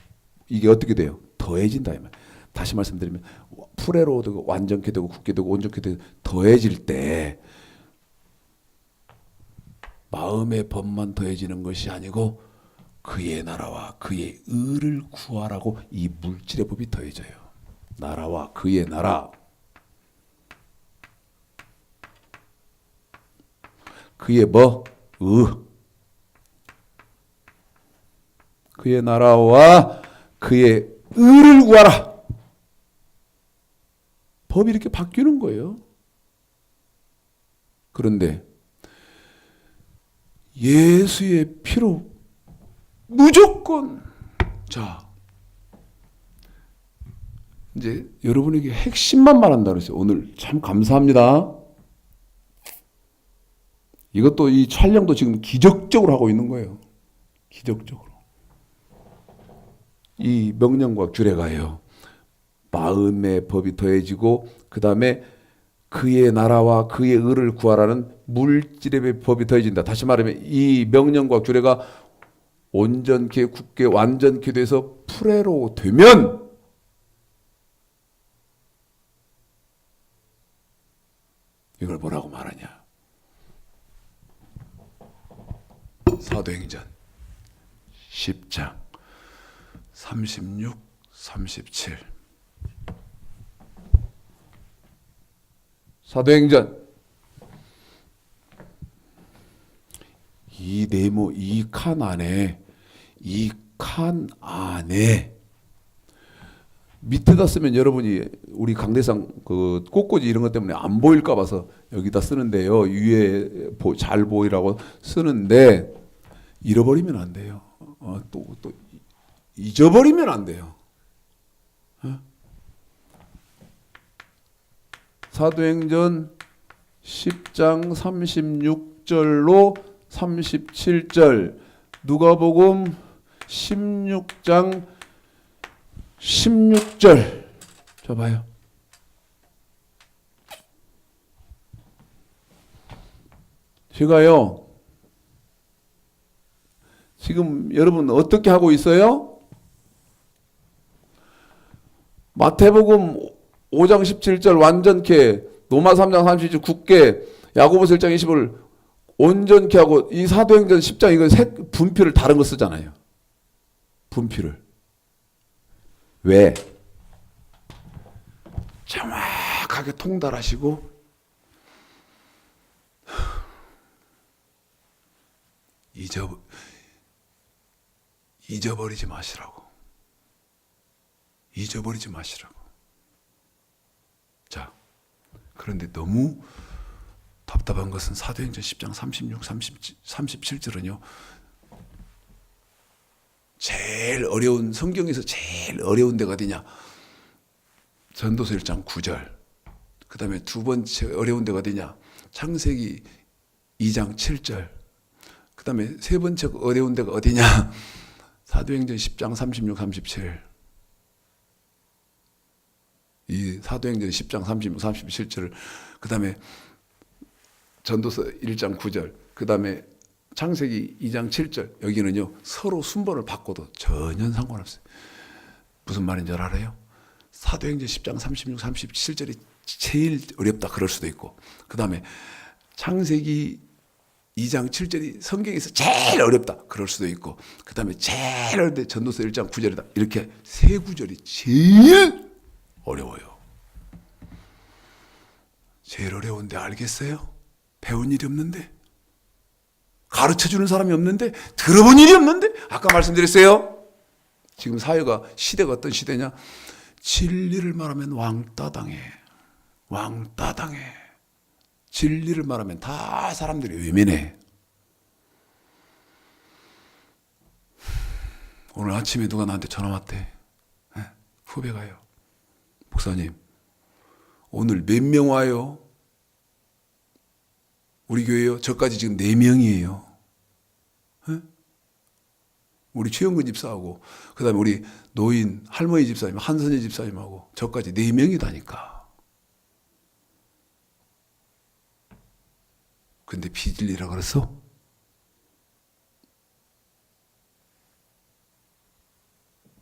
이게 어떻게 돼요? 더해진다. 다시 말씀드리면 풀에로 되고 완전케 되고 굳게 되고 온전케 되고 더해질 때 마음의 법만 더해지는 것이 아니고 그의 나라와 그의 의를 구하라고 이 물질의 법이 더해져요. 나라와 그의 나라. 그의 뭐? 그의 나라와 그의 의를 구하라. 법이 이렇게 바뀌는 거예요. 그런데 예수의 피로 무조건 자 이제 여러분에게 핵심만 말한다 그랬어요. 오늘 참 감사합니다. 이것도 이 촬영도 지금 기적적으로 하고 있는 거예요. 기적적으로. 이 명령과 규례가요. 마음의 법이 더해지고 그 다음에 그의 나라와 그의 의를 구하라는 물질의 법이 더해진다. 다시 말하면 이 명령과 규례가 온전케 굳게 완전케 돼서 풀에로 되면 이걸 뭐라고 말하냐. 사도행전 10장 36, 37 사도행전 이 네모 이 칸 안에 밑에다 쓰면 여러분이 우리 강대상 그 꽃꽂이 이런 것 때문에 안 보일까 봐서 여기다 쓰는데요. 위에 잘 보이라고 쓰는데 잃어버리면 안 돼요. 또 잊어버리면 안 돼요. 사도행전 10장 36절로 37절, 누가복음 16장 16절. 자 봐요. 제가요 지금 여러분 어떻게 하고 있어요? 마태복음 5장 17절 완전케, 로마 3장 37절 굳게, 야고보서 1장 20을 온전케 하고 이 사도행전 10장 이거 분필을 다른 거 쓰잖아요. 분필을. 왜? 정확하게 통달하시고 잊어버리지 마시라고. 잊어버리지 마시라고. 자, 그런데 너무 답답한 것은 사도행전 10장 36, 37절은요. 제일 어려운 성경에서 제일 어려운 데가 어디냐? 전도서 1장 9절. 그 다음에 두 번째 어려운 데가 어디냐? 창세기 2장 7절. 그 다음에 세 번째 어려운 데가 어디냐? 사도행전 10장 36, 37. 이 사도행전 10장 36, 37절. 그 다음에 전도서 1장 9절. 그 다음에 창세기 2장 7절. 여기는요 서로 순번을 바꿔도 전혀 상관없어요. 무슨 말인지 알아요? 사도행전 10장 36, 37절이 제일 어렵다 그럴 수도 있고, 그 다음에 창세기 2장 7절이 성경에서 제일 어렵다 그럴 수도 있고, 그 다음에 제일 어려운데 전도서 1장 9절이다. 이렇게 세 구절이 제일 어려워요. 제일 어려운데 알겠어요? 배운 일이 없는데, 가르쳐주는 사람이 없는데, 들어본 일이 없는데. 아까 말씀드렸어요. 지금 사회가 시대가 어떤 시대냐? 진리를 말하면 왕따 당해. 진리를 말하면 다 사람들이 외면해. 오늘 아침에 누가 나한테 전화 왔대. 후배가요. 목사님, 오늘 몇 명 와요? 우리 교회요? 저까지 지금 4명이에요. 우리 최영근 집사하고 그다음에 우리 노인 할머니 집사님 한선희 집사님하고 저까지 4명이다니까. 근데 비진리라 그랬어?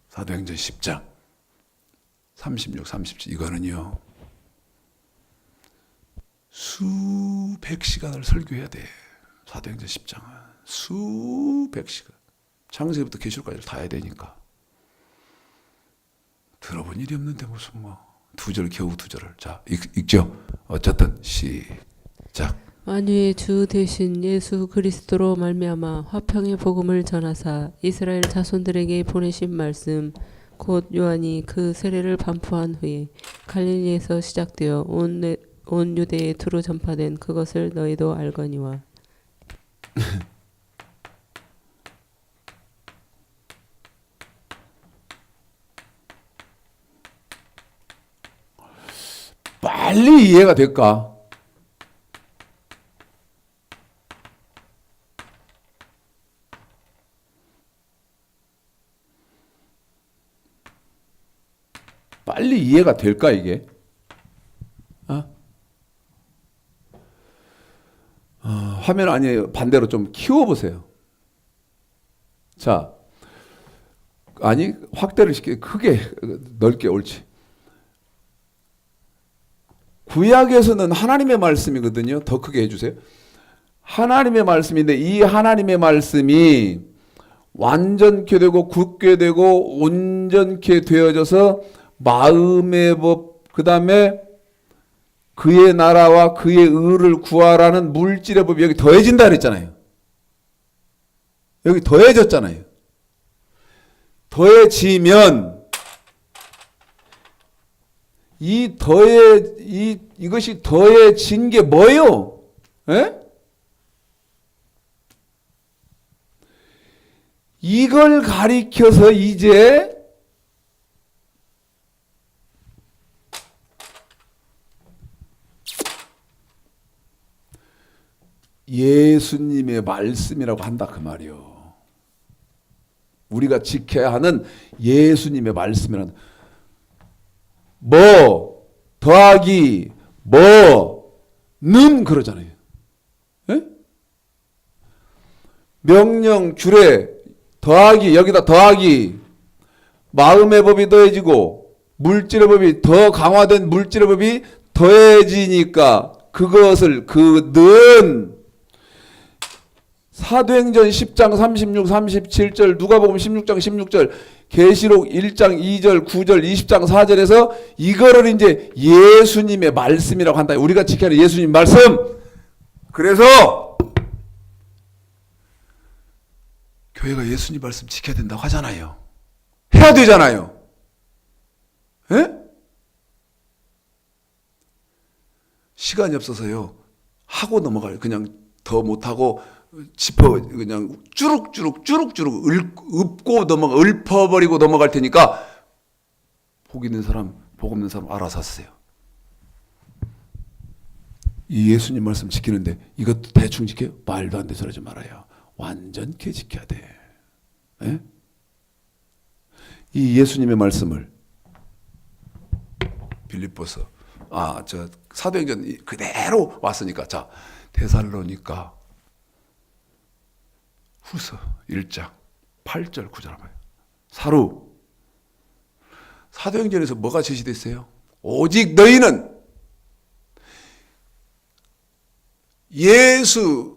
사도행전 10장 36, 37 이거는요 수백 시간을 설교해야 돼. 사도행전 10장은 수백 시간 창세기부터 계시록까지 다 해야 되니까. 들어본 일이 없는데 무슨 뭐 2절 겨우 2절을 자 읽죠. 어쨌든 시작. 만유의 주 되신 예수 그리스도로 말미암아 화평의 복음을 전하사 이스라엘 자손들에게 보내신 말씀 곧 요한이 그 세례를 반포한 후에 갈릴리에서 시작되어 온 유대에 두루 전파된 그것을 너희도 알거니와. 빨리 이해가 될까? 빨리 이해가 될까 이게? 화면 아니에요. 반대로 좀 키워보세요. 자, 아니 확대를 시켜 크게 넓게 옳지. 구약에서는 하나님의 말씀이거든요. 더 크게 해주세요. 하나님의 말씀인데 이 하나님의 말씀이 완전케 되고 굳게 되고 온전케 되어져서 마음의 법, 그 다음에 그의 나라와 그의 의를 구하라는 물질의 법이 여기 더해진다 그랬잖아요. 여기 더해졌잖아요. 더해지면 이것이 더해진 게 뭐예요? 에? 이걸 가리켜서 이제 예수님의 말씀이라고 한다 그 말이요. 우리가 지켜야 하는 예수님의 말씀이라는 뭐 더하기 뭐는 그러잖아요. 에? 명령 주례 더하기 여기다 더하기 마음의 법이 더해지고 물질의 법이 더 강화된 물질의 법이 더해지니까 그것을 그는 사도행전 10장 36, 37절, 누가복음 16장 16절, 계시록 1장 2절, 9절, 20장 4절에서 이거를 이제 예수님의 말씀이라고 한다. 우리가 지켜야 하는 예수님 말씀. 그래서 교회가 예수님 말씀 지켜야 된다고 하잖아요. 해야 되잖아요. 에? 시간이 없어서요. 하고 넘어가요. 그냥 더 못하고 짚어 그냥 쭈룩쭈룩 읊고 넘어가 읊어버리고 넘어갈 테니까 복 있는 사람 복 없는 사람 알아서 하세요. 이 예수님 말씀 지키는데 이것도 대충 지켜요? 말도 안 돼 소리 하지 말아요. 완전케 지켜야 돼. 에? 이 예수님의 말씀을 빌립보서 저 사도행전 그대로 왔으니까 자 데살로니가 후서 1장 8절 9절 한번 사루 사도행전에서 뭐가 제시됐어요? 오직 너희는 예수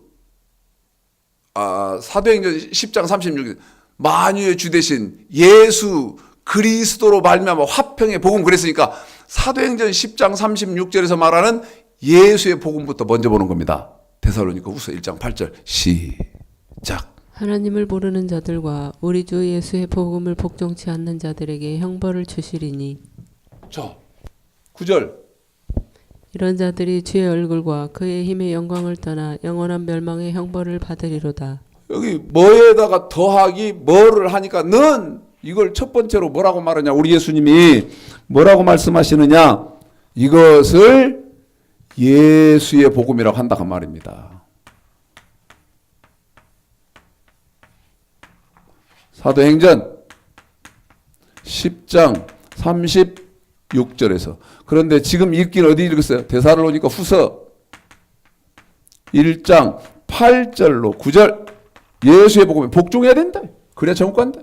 사도행전 10장 36절 만유의 주 되신 예수 그리스도로 말미암아 화평의 복음 그랬으니까 사도행전 10장 36절에서 말하는 예수의 복음부터 먼저 보는 겁니다. 데살로니가 후서 1장 8절 시작. 하나님을 모르는 자들과 우리 주 예수의 복음을 복종치 않는 자들에게 형벌을 주시리니 자 9절 이런 자들이 주의 얼굴과 그의 힘의 영광을 떠나 영원한 멸망의 형벌을 받으리로다. 여기 뭐에다가 더하기 뭐를 하니까 는 이걸 첫 번째로 뭐라고 말하냐 우리 예수님이 뭐라고 말씀하시느냐 이것을 예수의 복음이라고 한다 그 말입니다. 사도행전 10장 36절에서. 그런데 지금 읽기는 어디 읽었어요? 데살로니가 후서 1장 8절로 9절. 예수의 복음에 복종해야 된다. 그래야 천국 간다.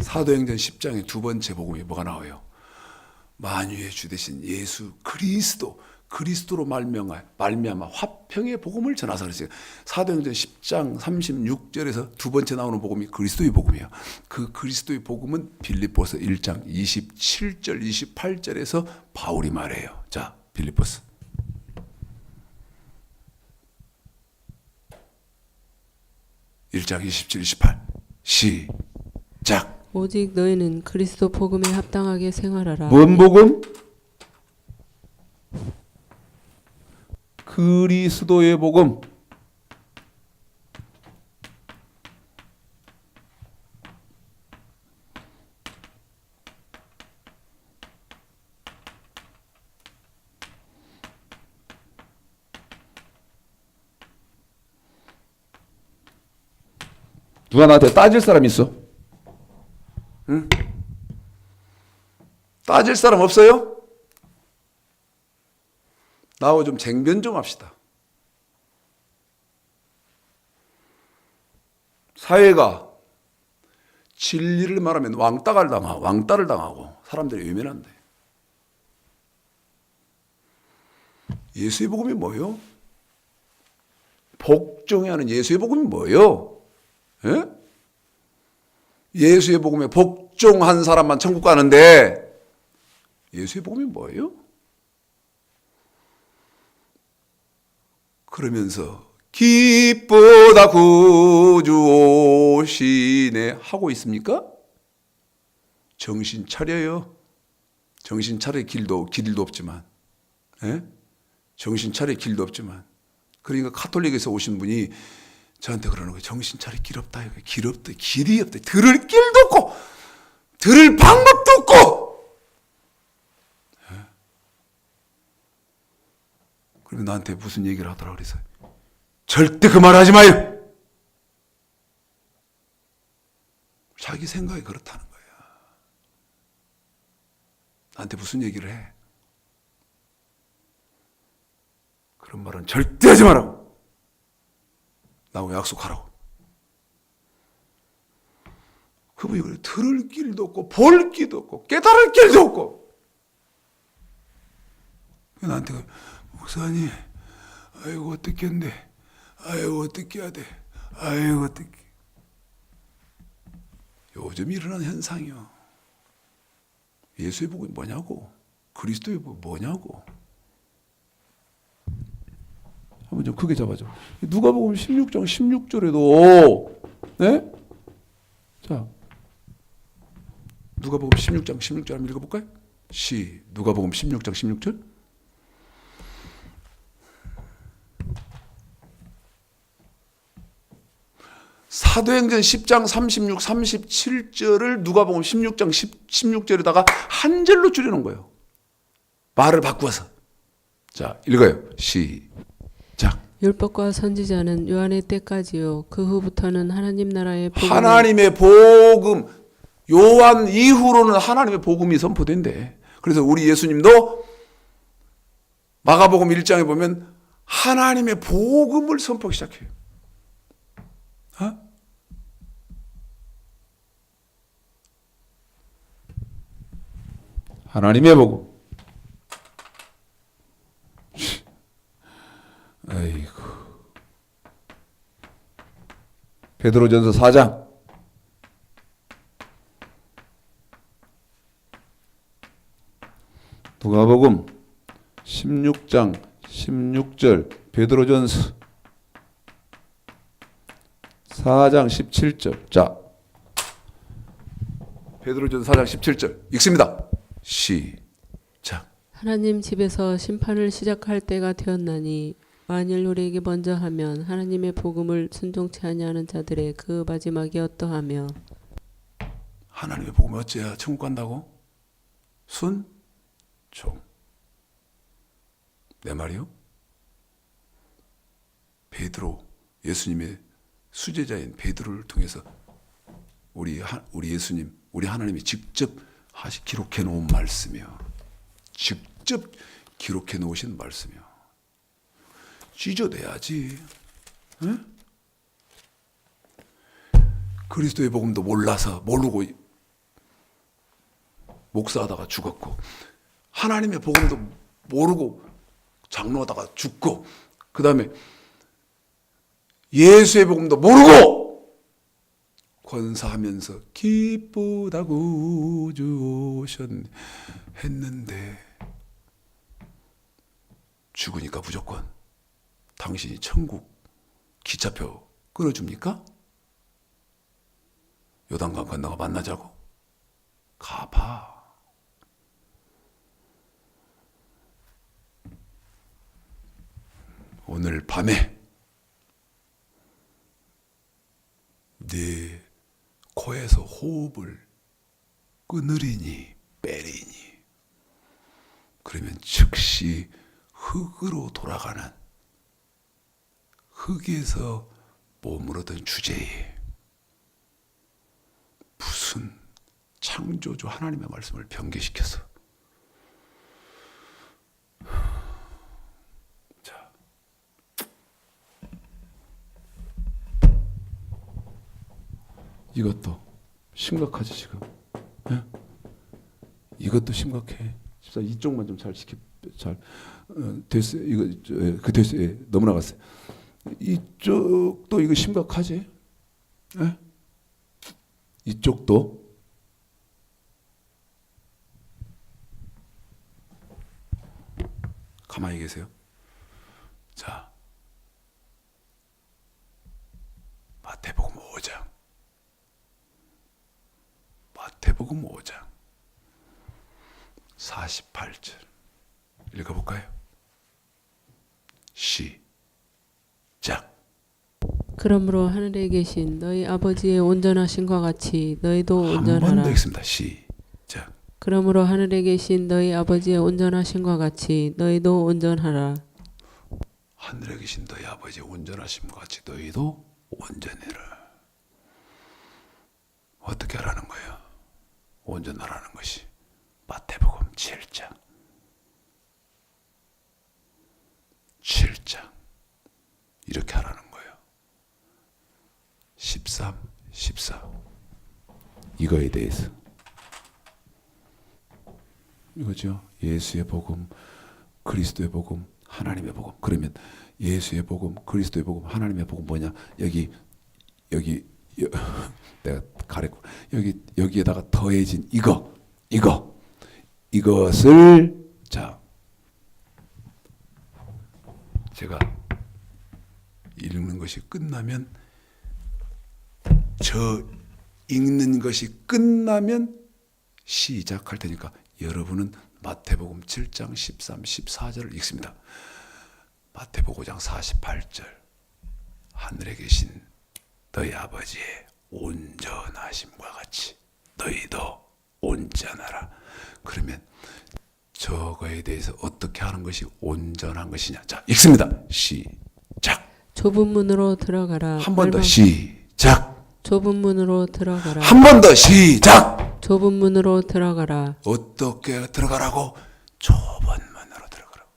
사도행전 10장의 두 번째 복음이 뭐가 나와요? 만유의 주 되신 예수 그리스도로 말미암아 화평의 복음을 전하사 그랬어요. 사도행전 10장 36절에서 두 번째 나오는 복음이 그리스도의 복음이에요. 그 그리스도의 복음은 빌립보서 1장 27절 28절에서 바울이 말해요. 자, 빌립보서 (1장 27, 28) 시작. 오직 너희는 그리스도 복음에 합당하게 생활하라. 뭔 복음? 그리스도의 복음. 누가 나한테 따질 사람 있어? 응? 따질 사람 없어요? 나하고 좀 쟁변 좀 합시다. 사회가 진리를 말하면 왕따를 당하고 사람들이 외면한대. 예수의 복음이 뭐예요? 복종해야 하는 예수의 복음이 뭐예요? 예? 예수의 복음에 복종한 사람만 천국 가는데 예수의 복음이 뭐예요? 그러면서 기쁘다 구주 오시네 하고 있습니까? 정신 차려요. 정신 차릴 길도 없지만, 예? 정신 차릴 길도 없지만, 그러니까 카톨릭에서 오신 분이 저한테 그러는 거예요. 정신 차릴 길 없다. 길 없다. 길이 없다. 들을 길도 없고, 들을 방법도 없고. 예? 그러면 나한테 무슨 얘기를 하더라 그래서 절대 그 말 하지 마요. 자기 생각이 그렇다는 거야. 나한테 무슨 얘기를 해? 그런 말은 절대 하지 마라고. 나하고 약속하라고. 그분이 그래. 들을 길도 없고 볼 길도 없고 깨달을 길도 없고. 나한테 목사님, 아이고 어떻게 한대. 아이고 어떻게 해야 돼. 아이고 어떻게. 요즘 일어나는 현상이요. 예수의 복음이 뭐냐고. 그리스도의 복음이 뭐냐고. 한번 좀 크게 잡아줘. 누가복음 16장 16절에도 네? 자, 누가복음 16장 16절 한번 읽어볼까요? 누가복음 16장 16절. 사도행전 10장 36, 37절을 누가복음 16장 16절에다가 한 절로 줄여놓은 거예요. 말을 바꾸어서. 자, 읽어요. 율법과 선지자는 요한의 때까지요. 그 후부터는 하나님 나라의 복음이 하나님의 복음, 요한 이후로는 하나님의 복음이 선포된대. 그래서 우리 예수님도 마가복음 1장에 보면 하나님의 복음을 선포하기 시작해요. 어? 하나님의 복음. 아이고. 베드로전서 4장. 누가복음 16장 16절. 베드로전서 4장 17절. 자, 베드로전서 4장 17절 읽습니다. 시작. 하나님 집에서 심판을 시작할 때가 되었나니 만일 우리에게 먼저 하면 하나님의 복음을 순종치 아니하는 자들의 그 마지막이 어떠하며. 하나님의 복음이 어째야 천국 간다고? 순종. 내 말이요? 베드로, 예수님의 수제자인 베드로를 통해서 우리 예수님, 우리 하나님이 직접 기록해 놓은 말씀이요. 직접 기록해 놓으신 말씀이요. 찢어내야지. 응? 그리스도의 복음도 모르고 목사하다가 죽었고, 하나님의 복음도 모르고 장로하다가 죽고, 그 다음에 예수의 복음도 모르고 권사하면서 기쁘다고 했는데 죽으니까 무조건 당신이 천국 기차표 끊어줍니까? 요단강 건너가 만나자고? 가봐. 오늘 밤에 네 코에서 호흡을 끊으리니 빼리니, 그러면 즉시 흙으로 돌아가는, 흙에서 몸을 얻은 주제에 무슨 창조주 하나님의 말씀을 변개시켜서, 자, 이것도 심각하지 지금. 예? 이것도 심각해. 집사 이쪽만 좀 됐어요. 이거 됐어요. 예, 너무 나갔어요. 이쪽도 이거 심각하지? 예? 이쪽도 가만히 계세요. 자, 마태복음 5장. 마태복음 5장 48절 읽어볼까요? 시작. 그러므로 하늘에 계신 너희 아버지의 온전하심과 같이 너희도 한 번 더 온전하라. 읽습니다. 시작. 그러므로 하늘에 계신 너희 아버지의 온전하심과 같이 너희도 온전하라. 하늘에 계신 너희 아버지의 온전하심과 같이 너희도 온전해라. 어떻게 하라는 거예요? 온전하라는 것이 마태복음 7장 7장 이렇게 하라는 거예요. 13, 14 이거에 대해서 이거죠. 예수의 복음, 그리스도의 복음, 하나님의 복음. 그러면 예수의 복음, 그리스도의 복음, 하나님의 복음 뭐냐? 여기 내가 가렸고 여기에다가 더해진 이것을 자 제가 읽는 것이 끝나면 읽는 것이 끝나면 시작할 테니까 여러분은 마태복음 7장 13, 14절을 읽습니다. 마태복음 5장 48절 하늘에 계신 너희 아버지의 온전하심과 같이 너희도 온전하라. 그러면 저거에 대해서 어떻게 하는 것이 온전한 것이냐? 자, 읽습니다. 시작. 좁은 문으로 들어가라. 한 번 더 시작. 좁은 문으로 들어가라. 한 번 더 시작. 좁은 문으로 들어가라. 어떻게 들어가라고? 좁은 문으로 들어가라고.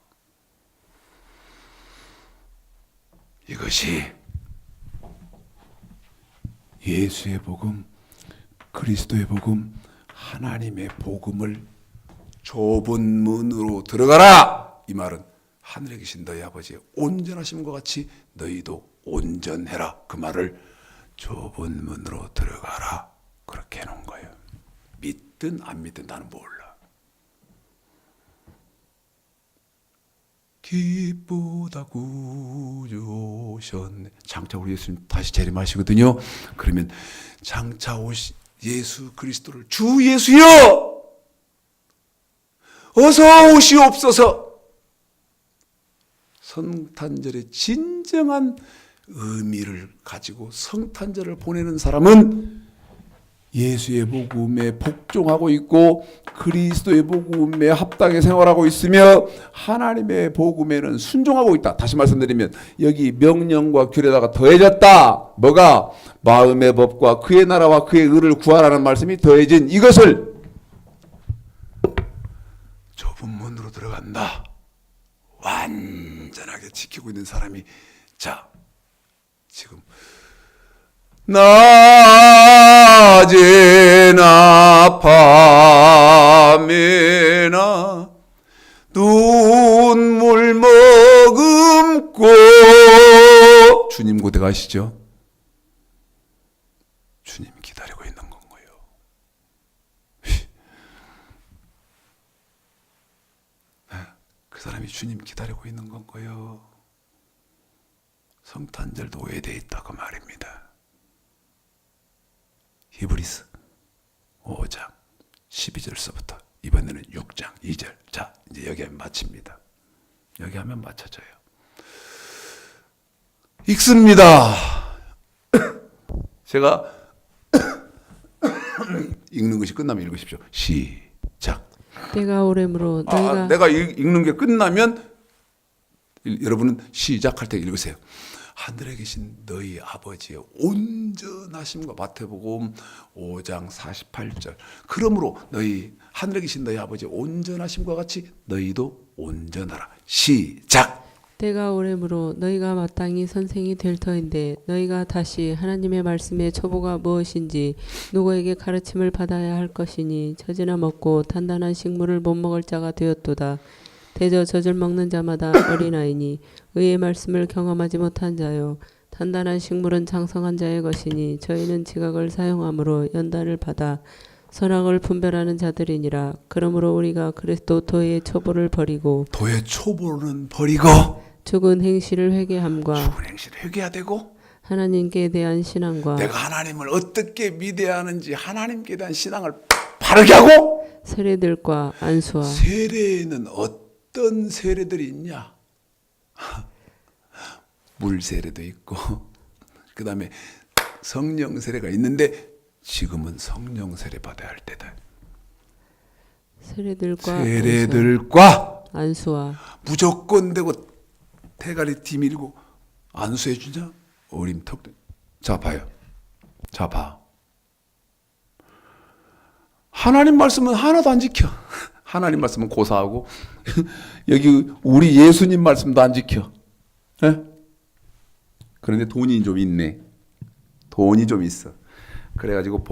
이것이 예수의 복음, 그리스도의 복음, 하나님의 복음을 좁은 문으로 들어가라. 이 말은 하늘에 계신 너희 아버지의 온전하심과 같이 너희도 온전해라. 그 말을 좁은 문으로 들어가라. 그렇게 해놓은 거예요. 믿든 안 믿든 나는 몰라. 기쁘다고 주셨네. 장차 우리 예수님 다시 재림하시거든요. 그러면 장차 오시 예수 그리스도를 주 예수여 어서 오시옵소서. 성탄절의 진정한 의미를 가지고 성탄절을 보내는 사람은 예수의 복음에 복종하고 있고 그리스도의 복음에 합당하게 생활하고 있으며 하나님의 복음에는 순종하고 있다. 다시 말씀드리면 여기 명령과 규례다가 더해졌다. 뭐가? 마음의 법과 그의 나라와 그의 의를 구하라는 말씀이 더해진 이것을 좁은 문으로 들어간다. 완전하게 지키고 있는 사람이 자 지금 낮에나 밤에나 눈물 머금고 주님 고대 가시죠. 주님 기다리고 있는 건 거예요. 그 사람이 주님 기다리고 있는 건 거예요. 성탄절도 오해되어 있다고 말입니다. 히브리스 5장 12절서부터 이번에는 6장 2절. 자, 이제 여기 하면 마칩니다. 여기 하면 맞춰져요. 읽습니다. 제가 읽는 것이 끝나면 읽으십시오. 시작. 때가 오래므로 너희가 내가 읽는 게 끝나면 여러분은 시작할 때 읽으세요. 하늘에 계신 너희 아버지의 온전하심과 마태복음 5장 48절. 그러므로 너희 하늘에 계신 너희 아버지의 온전하심과 같이 너희도 온전하라. 시작. 때가 오래므로 너희가 마땅히 선생이 될 터인데 너희가 다시 하나님의 말씀의 초보가 무엇인지 누구에게 가르침을 받아야 할 것이니 젖이나 먹고 단단한 식물을 못 먹을 자가 되었도다. 대저 젖을 먹는 자마다 어린아이니 의의 말씀을 경험하지 못한 자요 단단한 식물은 장성한 자의 것이니 저희는 지각을 사용함으로 연단을 받아 선악을 분별하는 자들이니라. 그러므로 우리가 그리스도 도의 초보를 버리고 도의 초보는 버리고 죽은 행실을 회개함과 죽은 행실을 회개해야 되고 하나님께 대한 신앙과 내가 하나님을 어떻게 믿어야 하는지 하나님께 대한 신앙을 바르게 하고 세례들과 안수와 세례는 어떤 세례들이 있냐? 물 세례도 있고 그 다음에 성령 세례가 있는데 지금은 성령 세례 받아야 할 때다. 세례들과 안수와 무조건 되고 대가리 뒤밀고 안수해 주냐? 어림턱. 자 봐요. 자 봐. 하나님 말씀은 하나도 안 지켜. 하나님 말씀은 고사하고 여기 우리 예수님 말씀도 안 지켜. 네? 그런데 돈이 좀 있네. 돈이 좀 있어. 그래가지고